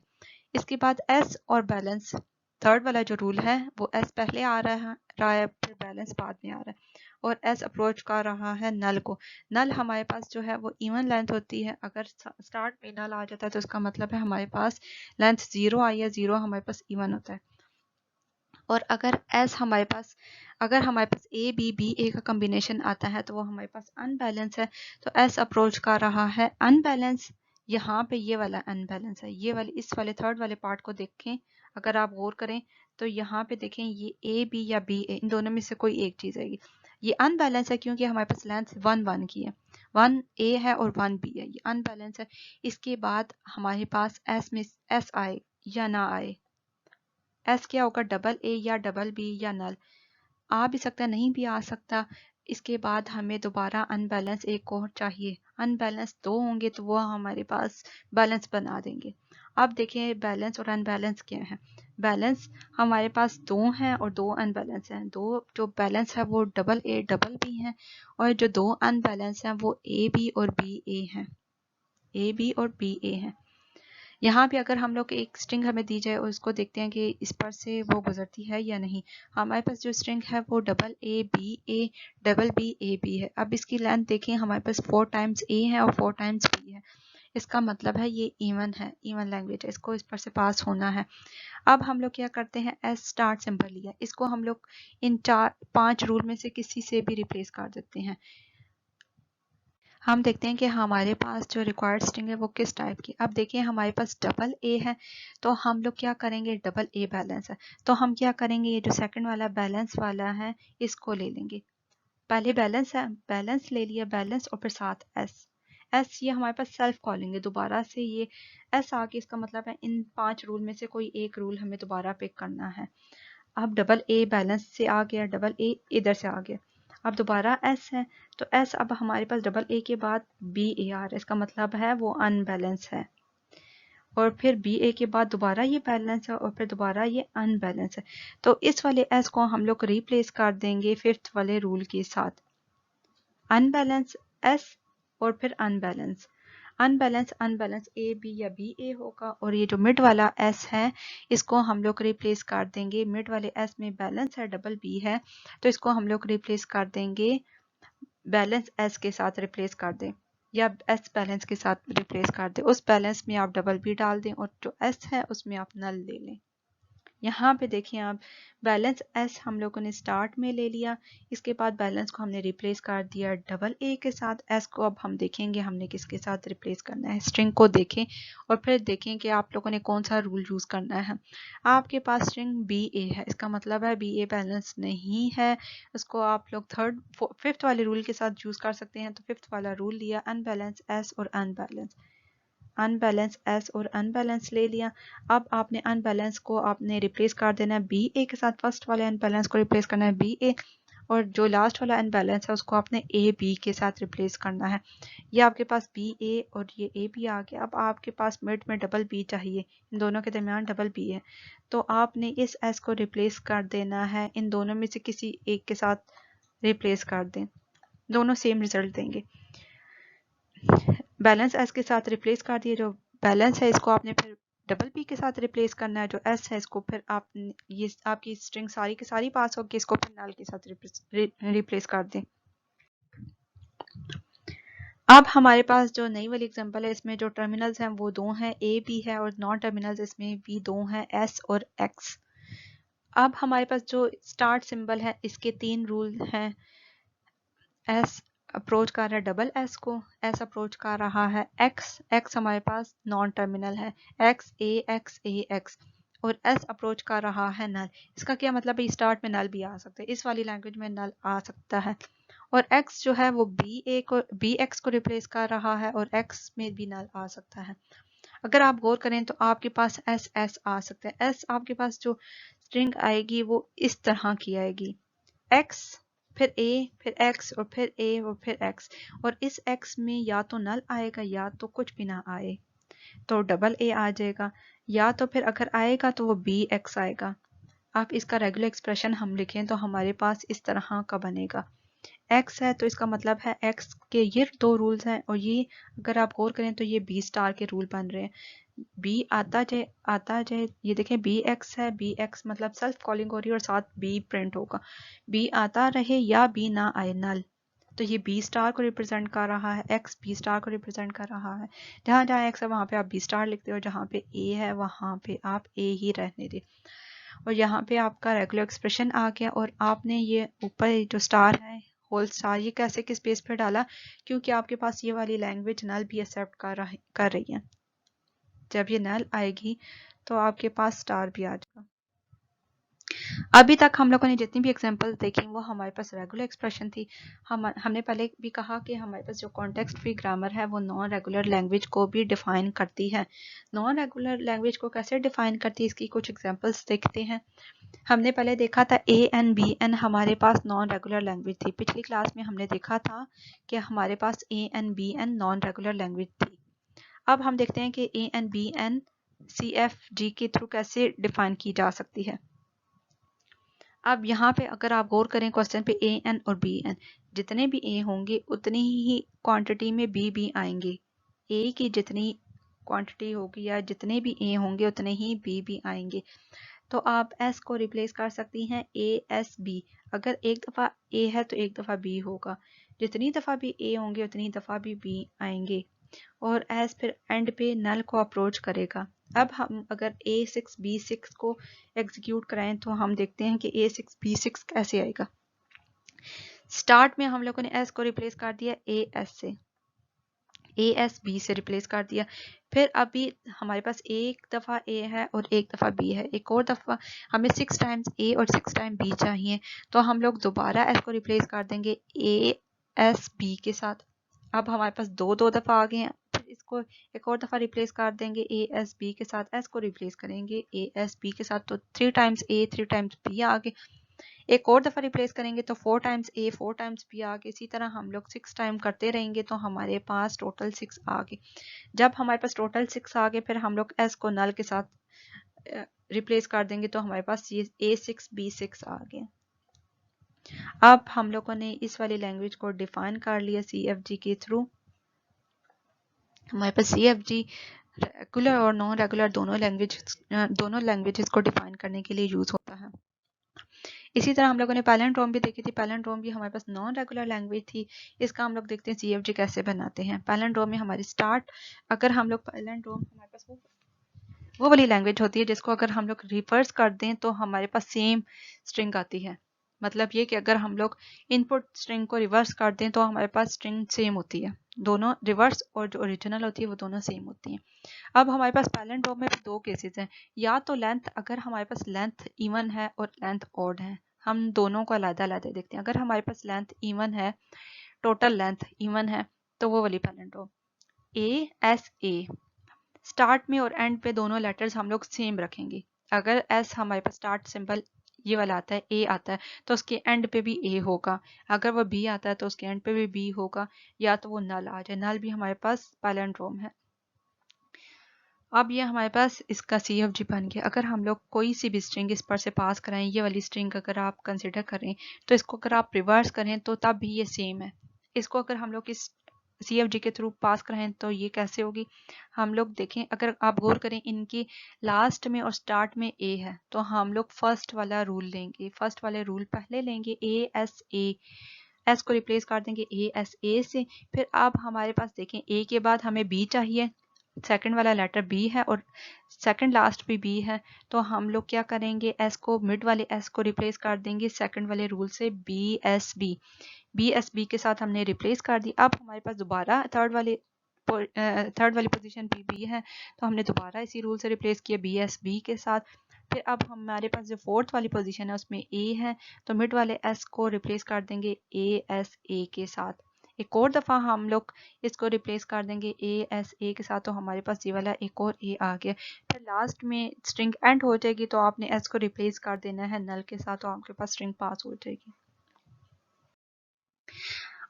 Speaker 1: इसके बाद एस और बैलेंस, थर्ड वाला जो रूल है वो एस पहले आ रहा है फिर बैलेंस बाद में आ रहा है, और एस अप्रोच कर रहा है नल को। नल हमारे पास जो है वो इवन लेंथ होती है। अगर स्टार्ट में नल आ जाता है तो इसका मतलब है हमारे पास लेंथ 0 आई है, 0 हमारे पास इवन होता है। और अगर हमारे पास ए बी बी ए का कॉम्बिनेशन आता है तो वो हमारे पास अनबैलेंस है, तो एस अप्रोच कर रहा है अनबैलेंस। यहाँ पे ये वाला अनबैलेंस है, ये वाले इस वाले थर्ड वाले पार्ट को देखें, अगर आप गौर करें तो यहाँ पे देखें ये ए बी या बी ए, इन दोनों में से कोई एक चीज़ आएगी। ये अनबैलेंस है क्योंकि हमारे पास लेंथ 1 1 की है, 1 ए है और 1 बी है, ये अनबैलेंस है। इसके बाद हमारे पास एस में एस आए या ना आए, एस क्या होगा, डबल ए या डबल बी या नल, आ भी सकता नहीं भी आ सकता। इसके बाद हमें दोबारा अनबैलेंस एक और चाहिए, अनबैलेंस 2 होंगे तो वो हमारे पास बैलेंस बना देंगे। अब देखें बैलेंस और अनबैलेंस क्या है। बैलेंस हमारे पास 2 हैं और 2 अनबैलेंस हैं। 2 जो बैलेंस है वो डबल ए डबल बी हैं, और जो 2 अनबैलेंस हैं वो ए बी और बी ए हैं, ए बी और बी ए हैं। यहाँ पे अगर हम लोग एक स्ट्रिंग हमें दी जाए और उसको देखते हैं कि इस पर से वो गुजरती है या नहीं, हमारे पास जो स्ट्रिंग है वो double A B A B है। अब इसकी लेंथ देखें, हमारे पास 4 टाइम्स ए है और 4 टाइम्स बी है। इसका मतलब है ये इवन है, इवन लैंग्वेज है, इसको इस पर से पास होना है। अब हम लोग क्या करते हैं, एस स्टार्ट सिंबल लिया, इसको हम लोग इन 5 रूल में से किसी से भी रिप्लेस कर देते हैं। हम देखते हैं कि हमारे पास जो रिक्वायर्ड स्ट्रिंग है वो किस टाइप की। अब देखिए हमारे पास डबल ए है, तो हम लोग क्या करेंगे, डबल ए बैलेंस है तो हम क्या करेंगे, ये जो सेकंड वाला बैलेंस वाला है इसको ले लेंगे। पहले बैलेंस है, बैलेंस ले लिया, बैलेंस और फिर साथ एस। एस ये हमारे पास सेल्फ कॉलिंग है, दोबारा से ये एस आके इसका मतलब है इन 5 रूल में से कोई एक रूल हमें दोबारा पिक करना है। अब डबल ए बैलेंस से आ गया, डबल ए इधर से आ गया, अब दोबारा एस है, तो एस अब हमारे पास डबल ए के बाद बी ए आ रहा है, इसका मतलब है वो अनबैलेंस है। और फिर बी ए के बाद दोबारा ये बैलेंस है और फिर दोबारा ये अनबैलेंस है। तो इस वाले एस को हम लोग रिप्लेस कर देंगे 5th वाले रूल के साथ, अनबैलेंस एस और फिर unbalance, unbalance unbalance A B या बी ए होगा। और ये जो मिड वाला एस है इसको हम लोग रिप्लेस कर देंगे, मिड वाले एस में बैलेंस है, डबल बी है, तो इसको हम लोग रिप्लेस कर देंगे बैलेंस एस के साथ रिप्लेस कर दें, या एस बैलेंस के साथ रिप्लेस कर दें। उस बैलेंस में आप डबल बी डाल दें और जो एस है उसमें आप नल ले लें। यहाँ पे देखिए आप, बैलेंस एस हम लोगों ने स्टार्ट में ले लिया, इसके बाद बैलेंस को हमने रिप्लेस कर दिया डबल ए के साथ। एस को अब हम देखेंगे हमने किसके साथ रिप्लेस करना है, स्ट्रिंग को देखें और फिर देखें कि आप लोगों ने कौन सा रूल यूज़ करना है। आपके पास स्ट्रिंग बी ए है, इसका मतलब है बी ए बैलेंस नहीं है, उसको आप लोग 5th वाले रूल के साथ यूज़ कर सकते हैं। तो 5th वाला रूल लिया, अनबैलेंस एस और अनबैलेंस, अनबैलेंस एस और अनबैलेंस ले लिया। अब आपने अनबैलेंस को आपने रिप्लेस कर देना है बी ए के साथ, फर्स्ट वाले अनबैलेंस को रिप्लेस करना है बी ए, और जो लास्ट वाला अनबैलेंस है उसको आपने ए बी के साथ रिप्लेस करना है। ये आपके पास बी ए और ये ए बी आ गया। अब आपके पास मिड में डबल बी चाहिए, इन दोनों के दरमियान डबल बी है, तो आपने इस एस को रिप्लेस कर देना है, इन दोनों में से किसी एक के साथ रिप्लेस कर दें, दोनों सेम रिजल्ट देंगे। बैलेंस एस के साथ रिप्लेस कर दिए, जो बैलेंस है इसको आपने फिर डबल पी के साथ रिप्लेस करना है, जो एस है इसको फिर आप ये आपकी स्ट्रिंग सारी की सारी पास होगी, इसको फिर नल के साथ रिप्लेस कर दें। अब हमारे पास जो नई वाली एग्जांपल है इसमें जो टर्मिनल्स हैं वो 2 हैं, ए बी है, और नॉन टर्मिनल्स इसमें भी 2 हैं, एस और एक्स। अब हमारे पास जो स्टार्ट सिंबल है इसके 3 रूल हैं, एस अप्रोच कर रहा है डबल एस को, एस अप्रोच कर रहा है एक्स, एक्स हमारे पास नॉन टर्मिनल है, एक्स ए एक्स, और एस अप्रोच कर रहा है नल। इसका क्या मतलब है, स्टार्ट में नल भी आ सकता है, इस वाली लैंग्वेज में नल आ सकता है। और एक्स जो है वो बी एक्स को रिप्लेस कर रहा है, और एक्स में भी नल आ सकता है। अगर आप गौर करें तो आपके पास एस एस आ सकता है, एस आपके पास जो स्ट्रिंग आएगी वो इस तरह की आएगी, एक्स फिर ए फिर एक्स और फिर ए और फिर एक्स, और इस एक्स में या तो नल आएगा या तो कुछ भी ना आए, तो डबल ए आ जाएगा, या तो फिर अगर आएगा तो वो बी एक्स आएगा। आप इसका रेगुलर एक्सप्रेशन हम लिखें तो हमारे पास इस तरह का बनेगा, एक्स है तो इसका मतलब है एक्स के ये 2 रूल्स हैं, और ये अगर आप गौर करें तो ये बी स्टार के रूल बन रहे हैं, बी आता जाए, ये देखें बी एक्स है, बी एक्स मतलब सेल्फ कॉलिंग हो रही है और साथ बी प्रिंट होगा, बी आता रहे या बी ना आए नल, तो ये बी स्टार को रिप्रेजेंट कर रहा है, एक्स बी स्टार को रिप्रेजेंट कर रहा है। जहाँ जहाँ एक्स है वहाँ पे आप बी स्टार लिखते हो, जहाँ पे ए है वहाँ पे आप ए ही रहने दे। और यहाँ पे आपका रेगुलर एक्सप्रेशन आ गया, और आपने ये ऊपर जो स्टार है होल स्टार, ये कैसे किस बेस पे डाला, क्योंकि आपके पास ये वाली लैंग्वेज नल भी एक्सेप्ट कर रही है। जब ये नल आएगी तो आपके पास स्टार भी आ जाएगा। अभी तक हम लोगों ने जितनी भी एग्जांपल्स देखी वो हमारे पास रेगुलर एक्सप्रेशन थी। हमने पहले भी कहा कि हमारे पास जो कॉन्टेक्स्ट फ्री ग्रामर है वो नॉन रेगुलर लैंग्वेज को भी डिफाइन करती है। नॉन रेगुलर लैंग्वेज को कैसे डिफाइन करती है, इसकी कुछ एग्जांपल्स देखते हैं। हमने पहले देखा था ए एन बी एन हमारे पास नॉन रेगुलर लैंग्वेज थी। पिछली क्लास में हमने देखा था कि हमारे पास a n b n non regular language थी। अब हम देखते हैं कि a n b n C F G के थ्रू कैसे डिफाइन की जा सकती है। अब यहाँ पे अगर आप गौर करें क्वेश्चन पे, ए एन और बी एन, जितने भी ए होंगे उतनी ही क्वांटिटी में बी भी आएंगे, ए की जितनी क्वांटिटी होगी या जितने भी ए होंगे उतने ही बी भी आएंगे। तो आप एस को रिप्लेस कर सकती हैं ए एस बी, अगर एक दफ़ा ए है तो एक दफ़ा बी होगा, जितनी दफ़ा भी ए होंगे उतनी दफ़ा भी बी आएंगे। और एस फिर एंड पे नल को अप्रोच करेगा। अब हम अगर A6 B6 को एग्जीक्यूट कराएं तो हम देखते हैं कि A6 B6 कैसे आएगा। स्टार्ट में हम लोगों ने एस को रिप्लेस कर दिया AS से, AS B से रिप्लेस कर दिया। फिर अभी हमारे पास एक दफ़ा A है और एक दफ़ा B है, एक और दफ़ा हमें 6 टाइम्स A और 6 टाइम B चाहिए, तो हम लोग दोबारा S को रिप्लेस कर देंगे AS B के साथ। अब हमारे पास दो दफ़ा आ गए हैं, फिर इसको एक और दफ़ा रिप्लेस कर देंगे AS B के साथ, S को रिप्लेस करेंगे AS B के साथ, तो 3 टाइम्स A 3 टाइम्स B आ गए। एक और दफ़ा रिप्लेस करेंगे तो 4 टाइम्स A 4 टाइम्स B आ गए। इसी तरह हम लोग 6 टाइम करते रहेंगे तो हमारे पास टोटल 6 आ गए। जब हमारे पास टोटल 6 आ गए फिर हम लोग S को नल के साथ रिप्लेस कर देंगे तो हमारे पास ये A6 B6 आ गए। अब हम लोगों ने इस वाली लैंग्वेज को डिफाइन कर लिया CFG के थ्रू। हमारे पास CFG रेगुलर और नॉन रेगुलर दोनों लैंग्वेजेस को डिफाइन करने के लिए यूज होता है। इसी तरह हम लोगों ने पैलेंड्रोम भी देखी थी। पैलेंड्रोम भी हमारे पास नॉन रेगुलर लैंग्वेज थी। इसका हम लोग देखते हैं CFG कैसे बनाते हैं। पैलेंड्रोम में हमारी स्टार्ट, अगर हम लोग पैलेंड्रोम हमारे पास वो वाली लैंग्वेज होती है जिसको अगर हम लोग रिवर्स कर दें तो हमारे पास सेम स्ट्रिंग आती है। मतलब ये कि अगर हम लोग इनपुट स्ट्रिंग को रिवर्स कर दें तो हमारे पास स्ट्रिंग सेम होती है। दोनों रिवर्स और जो ओरिजिनल होती है वो दोनों सेम होती हैं। अब हमारे पास पैलेंड्रोम में दो केसेस हैं। या तो लेंथ, अगर हमारे पास लेंथ इवन है और लेंथ ऑड है, हम दोनों को अलग-अलग देखते हैं। अगर हमारे पास लेंथ इवन है, टोटल लेंथ इवन है, तो वो वाली पैलेंड्रोम ASA स्टार्ट में और एंड पे दोनों लेटर्स हम लोग सेम रखेंगे। अगर एस हमारे पास स्टार्ट सिंबल ये वाला आता है, A आता है, तो उसके एंड पे भी A होगा। अगर वो B आता है तो उसके एंड पे भी B होगा, या तो वो नल आ जाए। नल भी हमारे पास पैलेंड्रोम है। अब ये हमारे पास इसका CFG बन गया। अगर हम लोग कोई सी भी स्ट्रिंग इस पर से पास कराएं, ये वाली स्ट्रिंग अगर आप कंसिडर करें तो इसको अगर आप रिवर्स करें तो तब भी ये सेम है। इसको अगर हम लोग इस CFG के थ्रू पास कराएं तो ये कैसे होगी, हम लोग देखें। अगर आप गौर करें, इनकी लास्ट में और स्टार्ट में A है, तो हम लोग फर्स्ट वाला रूल लेंगे। फर्स्ट वाले रूल पहले लेंगे, ASA, S को रिप्लेस कर देंगे ASA से। फिर अब हमारे पास देखें, A के बाद हमें B चाहिए, सेकंड वाला लेटर B है और सेकंड लास्ट भी B है, तो हम लोग क्या करेंगे, S को मिड वाले S को रिप्लेस कर देंगे सेकंड वाले रूल से BSB के साथ हमने रिप्लेस कर दी। अब हमारे पास दोबारा थर्ड वाली पोजीशन पे B है, तो हमने दोबारा इसी रूल से रिप्लेस किया BSB के साथ। फिर अब हमारे पास जो फोर्थ वाली पोजीशन है उसमें A है, तो मिड वाले S को रिप्लेस कर देंगे ASA के साथ। एक और दफ़ा हम लोग इसको रिप्लेस कर देंगे ASA के साथ, तो हमारे पास ये वाला एक और A आ गया। फिर लास्ट में स्ट्रिंग एंड हो जाएगी तो आपने S को रिप्लेस कर देना है नल के साथ, तो आपके पास स्ट्रिंग पास हो जाएगी।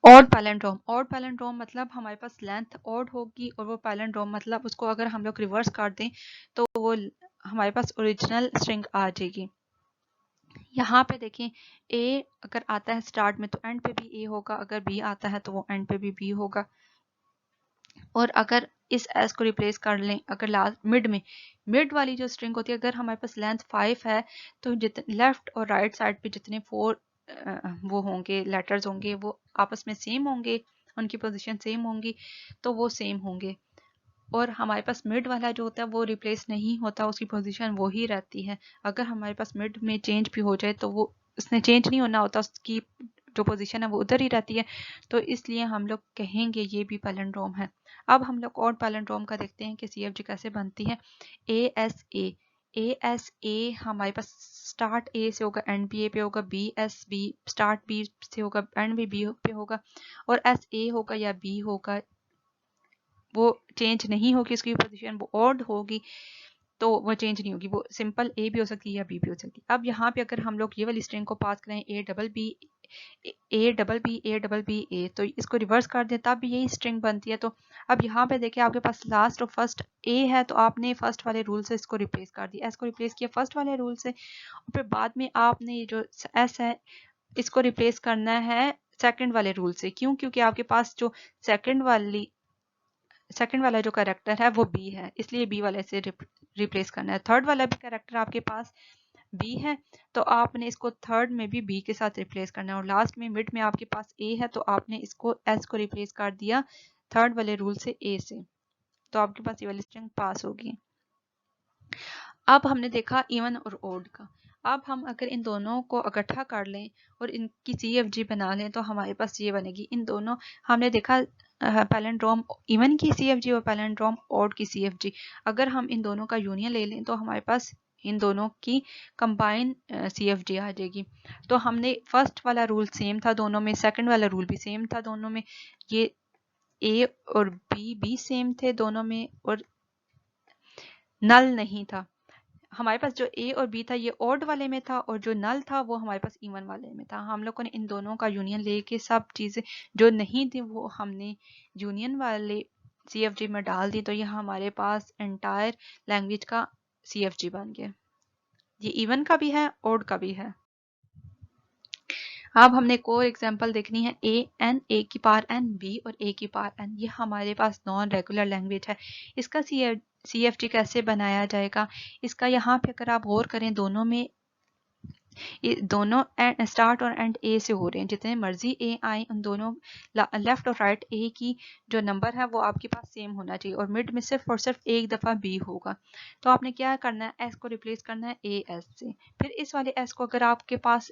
Speaker 1: ऑड पैलेंड्रोम मतलब हमारे पास लेंथ ऑड होगी और वो पैलेंड्रोम मतलब उसको अगर हम लोग रिवर्स कर दें तो वो हमारे पास ओरिजिनल स्ट्रिंग आ जाएगी। यहाँ पे देखें, A अगर आता है स्टार्ट में तो एंड पे भी A होगा, अगर B आता है तो वो एंड पे भी B होगा। और अगर इस S को रिप्लेस कर लें, अगर लास्ट मिड वाली जो स्ट्रिंग होती है, अगर हमारे पास लेंथ 5 है तो जितने लेफ्ट और राइट साइड पे जितने 4 वो होंगे लेटर्स होंगे वो आपस में सेम होंगे, उनकी पोजीशन सेम होंगी, तो वो सेम होंगे। और हमारे पास मिड वाला जो होता है वो रिप्लेस नहीं होता, उसकी पोजीशन वो ही रहती है। अगर हमारे पास मिड में चेंज भी हो जाए तो वो उसने चेंज नहीं होना होता, उसकी जो पोजीशन है वो उधर ही रहती है, तो इसलिए हम लोग कहेंगे ये भी पैलेंड्रोम है। अब हम लोग और पैलेंड्रोम का देखते हैं कि CFG कैसे बनती है। ASA हमारे पास स्टार्ट A से होगा, एंड भी A पे होगा, BSB स्टार्ट B से होगा, एंड भी B पे होगा, और SA होगा या B होगा, वो चेंज नहीं होगी, उसकी पोजीशन वो ऑड होगी तो वो चेंज नहीं होगी, वो सिंपल A भी हो सकती है या B भी हो सकती है। अब यहाँ पे अगर हम लोग ये वाली स्ट्रिंग को पास करें A तो इसको रिवर्स कर दें तब भी यही स्ट्रिंग बनती है। तो अब यहाँ पे देखिए आपके पास लास्ट और फर्स्ट A है, तो आपने फर्स्ट वाले रूल से इसको रिप्लेस कर दिया, S को रिप्लेस किया फर्स्ट वाले रूल से, और फिर बाद में आपने ये जो S है इसको रिप्लेस करना है सेकंड वाले रूल से। क्यों? क्योंकि आपके पास जो सेकंड वाला जो कैरेक्टर है वो B है, इसलिए B वाले से रिप्लेस करना है। थर्ड वाला भी कैरेक्टर आपके पास B है, तो आपने इसको थर्ड में भी B के साथ रिप्लेस करना है। और लास्ट में मिड में आपके पास A है, तो आपने इसको S को रिप्लेस कर दिया थर्ड वाले रूल से ए से, तो आपके पास ये वाली स्ट्रिंग पास होगी। अब हमने देखा इवन और ओड का। अब हम अगर इन दोनों को इकट्ठा कर लें और इनकी CFG बना लें तो हमारे पास ये बनेगी। इन दोनों हमने देखा पैलिंड्रोम इवन की CFG और पैलिंड्रोम ओड की CFG। अगर हम इन दोनों का यूनियन ले लें तो हमारे पास इन दोनों की कंबाइन CFG आ जाएगी। तो हमने फर्स्ट वाला रूल सेम था दोनों में, सेकंड वाला रूल भी सेम था दोनों में, ये A और B भी सेम थे दोनों में, और नल नहीं था। हमारे पास जो A और B था ये ओड वाले में था, और जो नल था वो हमारे पास इवन वाले में था। हम लोगों ने इन दोनों का यूनियन लेके सब चीज़ें जो नहीं थी वो हमने यूनियन वाले CFG में डाल दी, तो यह हमारे पास एंटायर लैंग्वेज का CFG बन गया। ये इवन का भी है, ओड का भी है। अब हमने एक और एग्जांपल देखनी है, A की पावर n, B और A की पावर n। ये हमारे पास नॉन रेगुलर लैंग्वेज है। इसका CFG कैसे बनाया जाएगा, इसका यहाँ पे अगर आप गौर करें, दोनों में दोनों स्टार्ट और एंड A से हो रहे हैं। जितने मर्जी A आए, उन दोनों लेफ्ट और राइट A की जो नंबर है वो आपके पास सेम होना चाहिए, और मिड में सिर्फ और सिर्फ एक दफ़ा B होगा। तो आपने क्या करना है, S को रिप्लेस करना है AS से। फिर इस वाले S को अगर आपके पास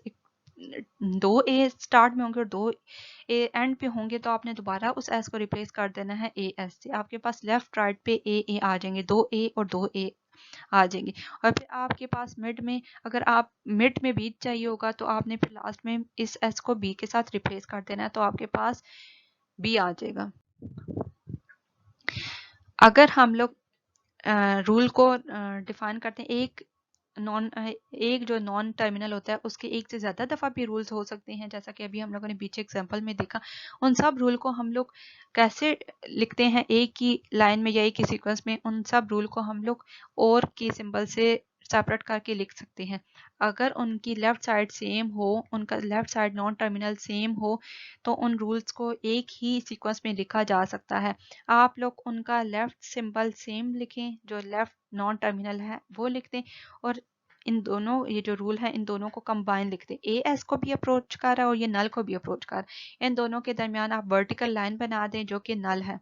Speaker 1: दो A स्टार्ट में होंगे और दो A एंड पे होंगे, तो आपने दोबारा उस S को रिप्लेस कर देना है AS से। आपके पास लेफ्ट राइट पे A आ जाएंगे, दो A और दो A आ जाएंगे। और फिर आपके पास मिड में, अगर आप मिड में B चाहिए होगा तो आपने फिर लास्ट में इस S को B के साथ रिप्लेस कर देना है, तो आपके पास B आ जाएगा। अगर हम लोग रूल को डिफाइन करते हैं, एक जो नॉन टर्मिनल होता है उसके एक से ज़्यादा दफ़ा भी रूल्स हो सकते हैं, जैसा कि अभी हम लोगों ने पीछे एग्जांपल में देखा। उन सब रूल को हम लोग कैसे लिखते हैं, एक ही लाइन में या एक ही सीक्वेंस में, उन सब रूल को हम लोग और की सिंबल से सेपरेट करके लिख सकते हैं। अगर उनकी लेफ्ट साइड सेम हो, उनका left side non terminal same हो, तो उन रूल्स को एक ही सीक्वेंस में लिखा जा सकता है। आप लोग उनका लेफ्ट सिंबल सेम लिखें, जो लेफ्ट नॉन टर्मिनल है वो लिख दें, और इन दोनों ये जो रूल है इन दोनों को कंबाइन लिख दें। AS को भी अप्रोच कर रहा है और ये नल को भी अप्रोच कर रहा है। इन दोनों के दरमियान आप वर्टिकल लाइन बना दें जो कि नल है,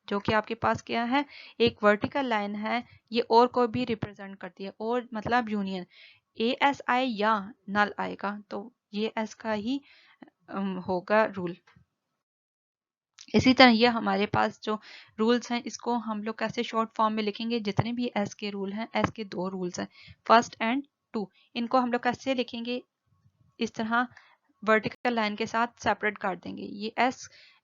Speaker 1: जो कि आपके पास क्या है, एक वर्टिकल लाइन है। ये और को भी रिप्रेजेंट करती है, और मतलब यूनियन AS आए या नल आएगा तो ये S का ही होगा रूल। इसी तरह ये हमारे पास जो रूल्स हैं इसको हम लोग कैसे शॉर्ट फॉर्म में लिखेंगे, जितने भी S के रूल हैं, S के दो रूल्स हैं, फर्स्ट एंड टू, इनको हम लोग कैसे लिखेंगे, इस तरह वर्टिकल लाइन के साथ सेपरेट कर देंगे। ये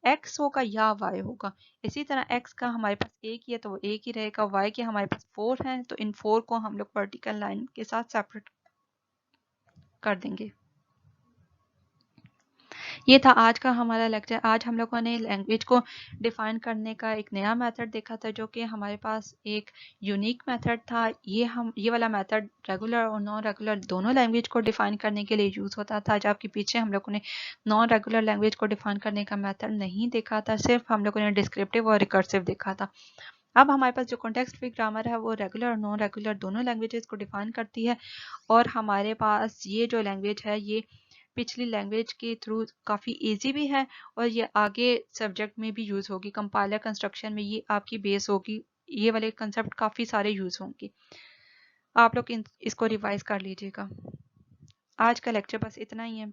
Speaker 1: X होगा या Y होगा। इसी तरह X का हमारे पास एक ही है तो वो एक ही रहेगा, Y के हमारे पास 4 हैं तो इन 4 को हम लोग वर्टिकल लाइन के साथ सेपरेट कर देंगे। ये था आज का हमारा लेक्चर। आज हम लोगों ने लैंग्वेज को डिफाइन करने का एक नया मेथड देखा था, जो कि हमारे पास एक यूनिक मेथड था। ये वाला मेथड रेगुलर और नॉन रेगुलर दोनों लैंग्वेज को डिफाइन करने के लिए यूज़ होता था, जबकि पीछे हम लोगों ने नॉन रेगुलर लैंग्वेज को डिफाइन करने का मेथड नहीं देखा था, सिर्फ हम लोगों ने डिस्क्रिप्टिव और रिकर्सिव देखा था। अब हमारे पास जो कॉन्टेक्स्ट फ्री ग्रामर है वो रेगुलर और नॉन रेगुलर दोनों लैंग्वेजेस को डिफाइन करती है, और हमारे पास ये जो लैंग्वेज है ये पिछली लैंग्वेज के थ्रू काफ़ी इजी भी है, और ये आगे सब्जेक्ट में भी यूज़ होगी, कंपाइलर कंस्ट्रक्शन में ये आपकी बेस होगी। ये वाले कंसेप्ट काफ़ी सारे यूज़ होंगे, आप लोग इसको रिवाइज कर लीजिएगा। आज का लेक्चर बस इतना ही है।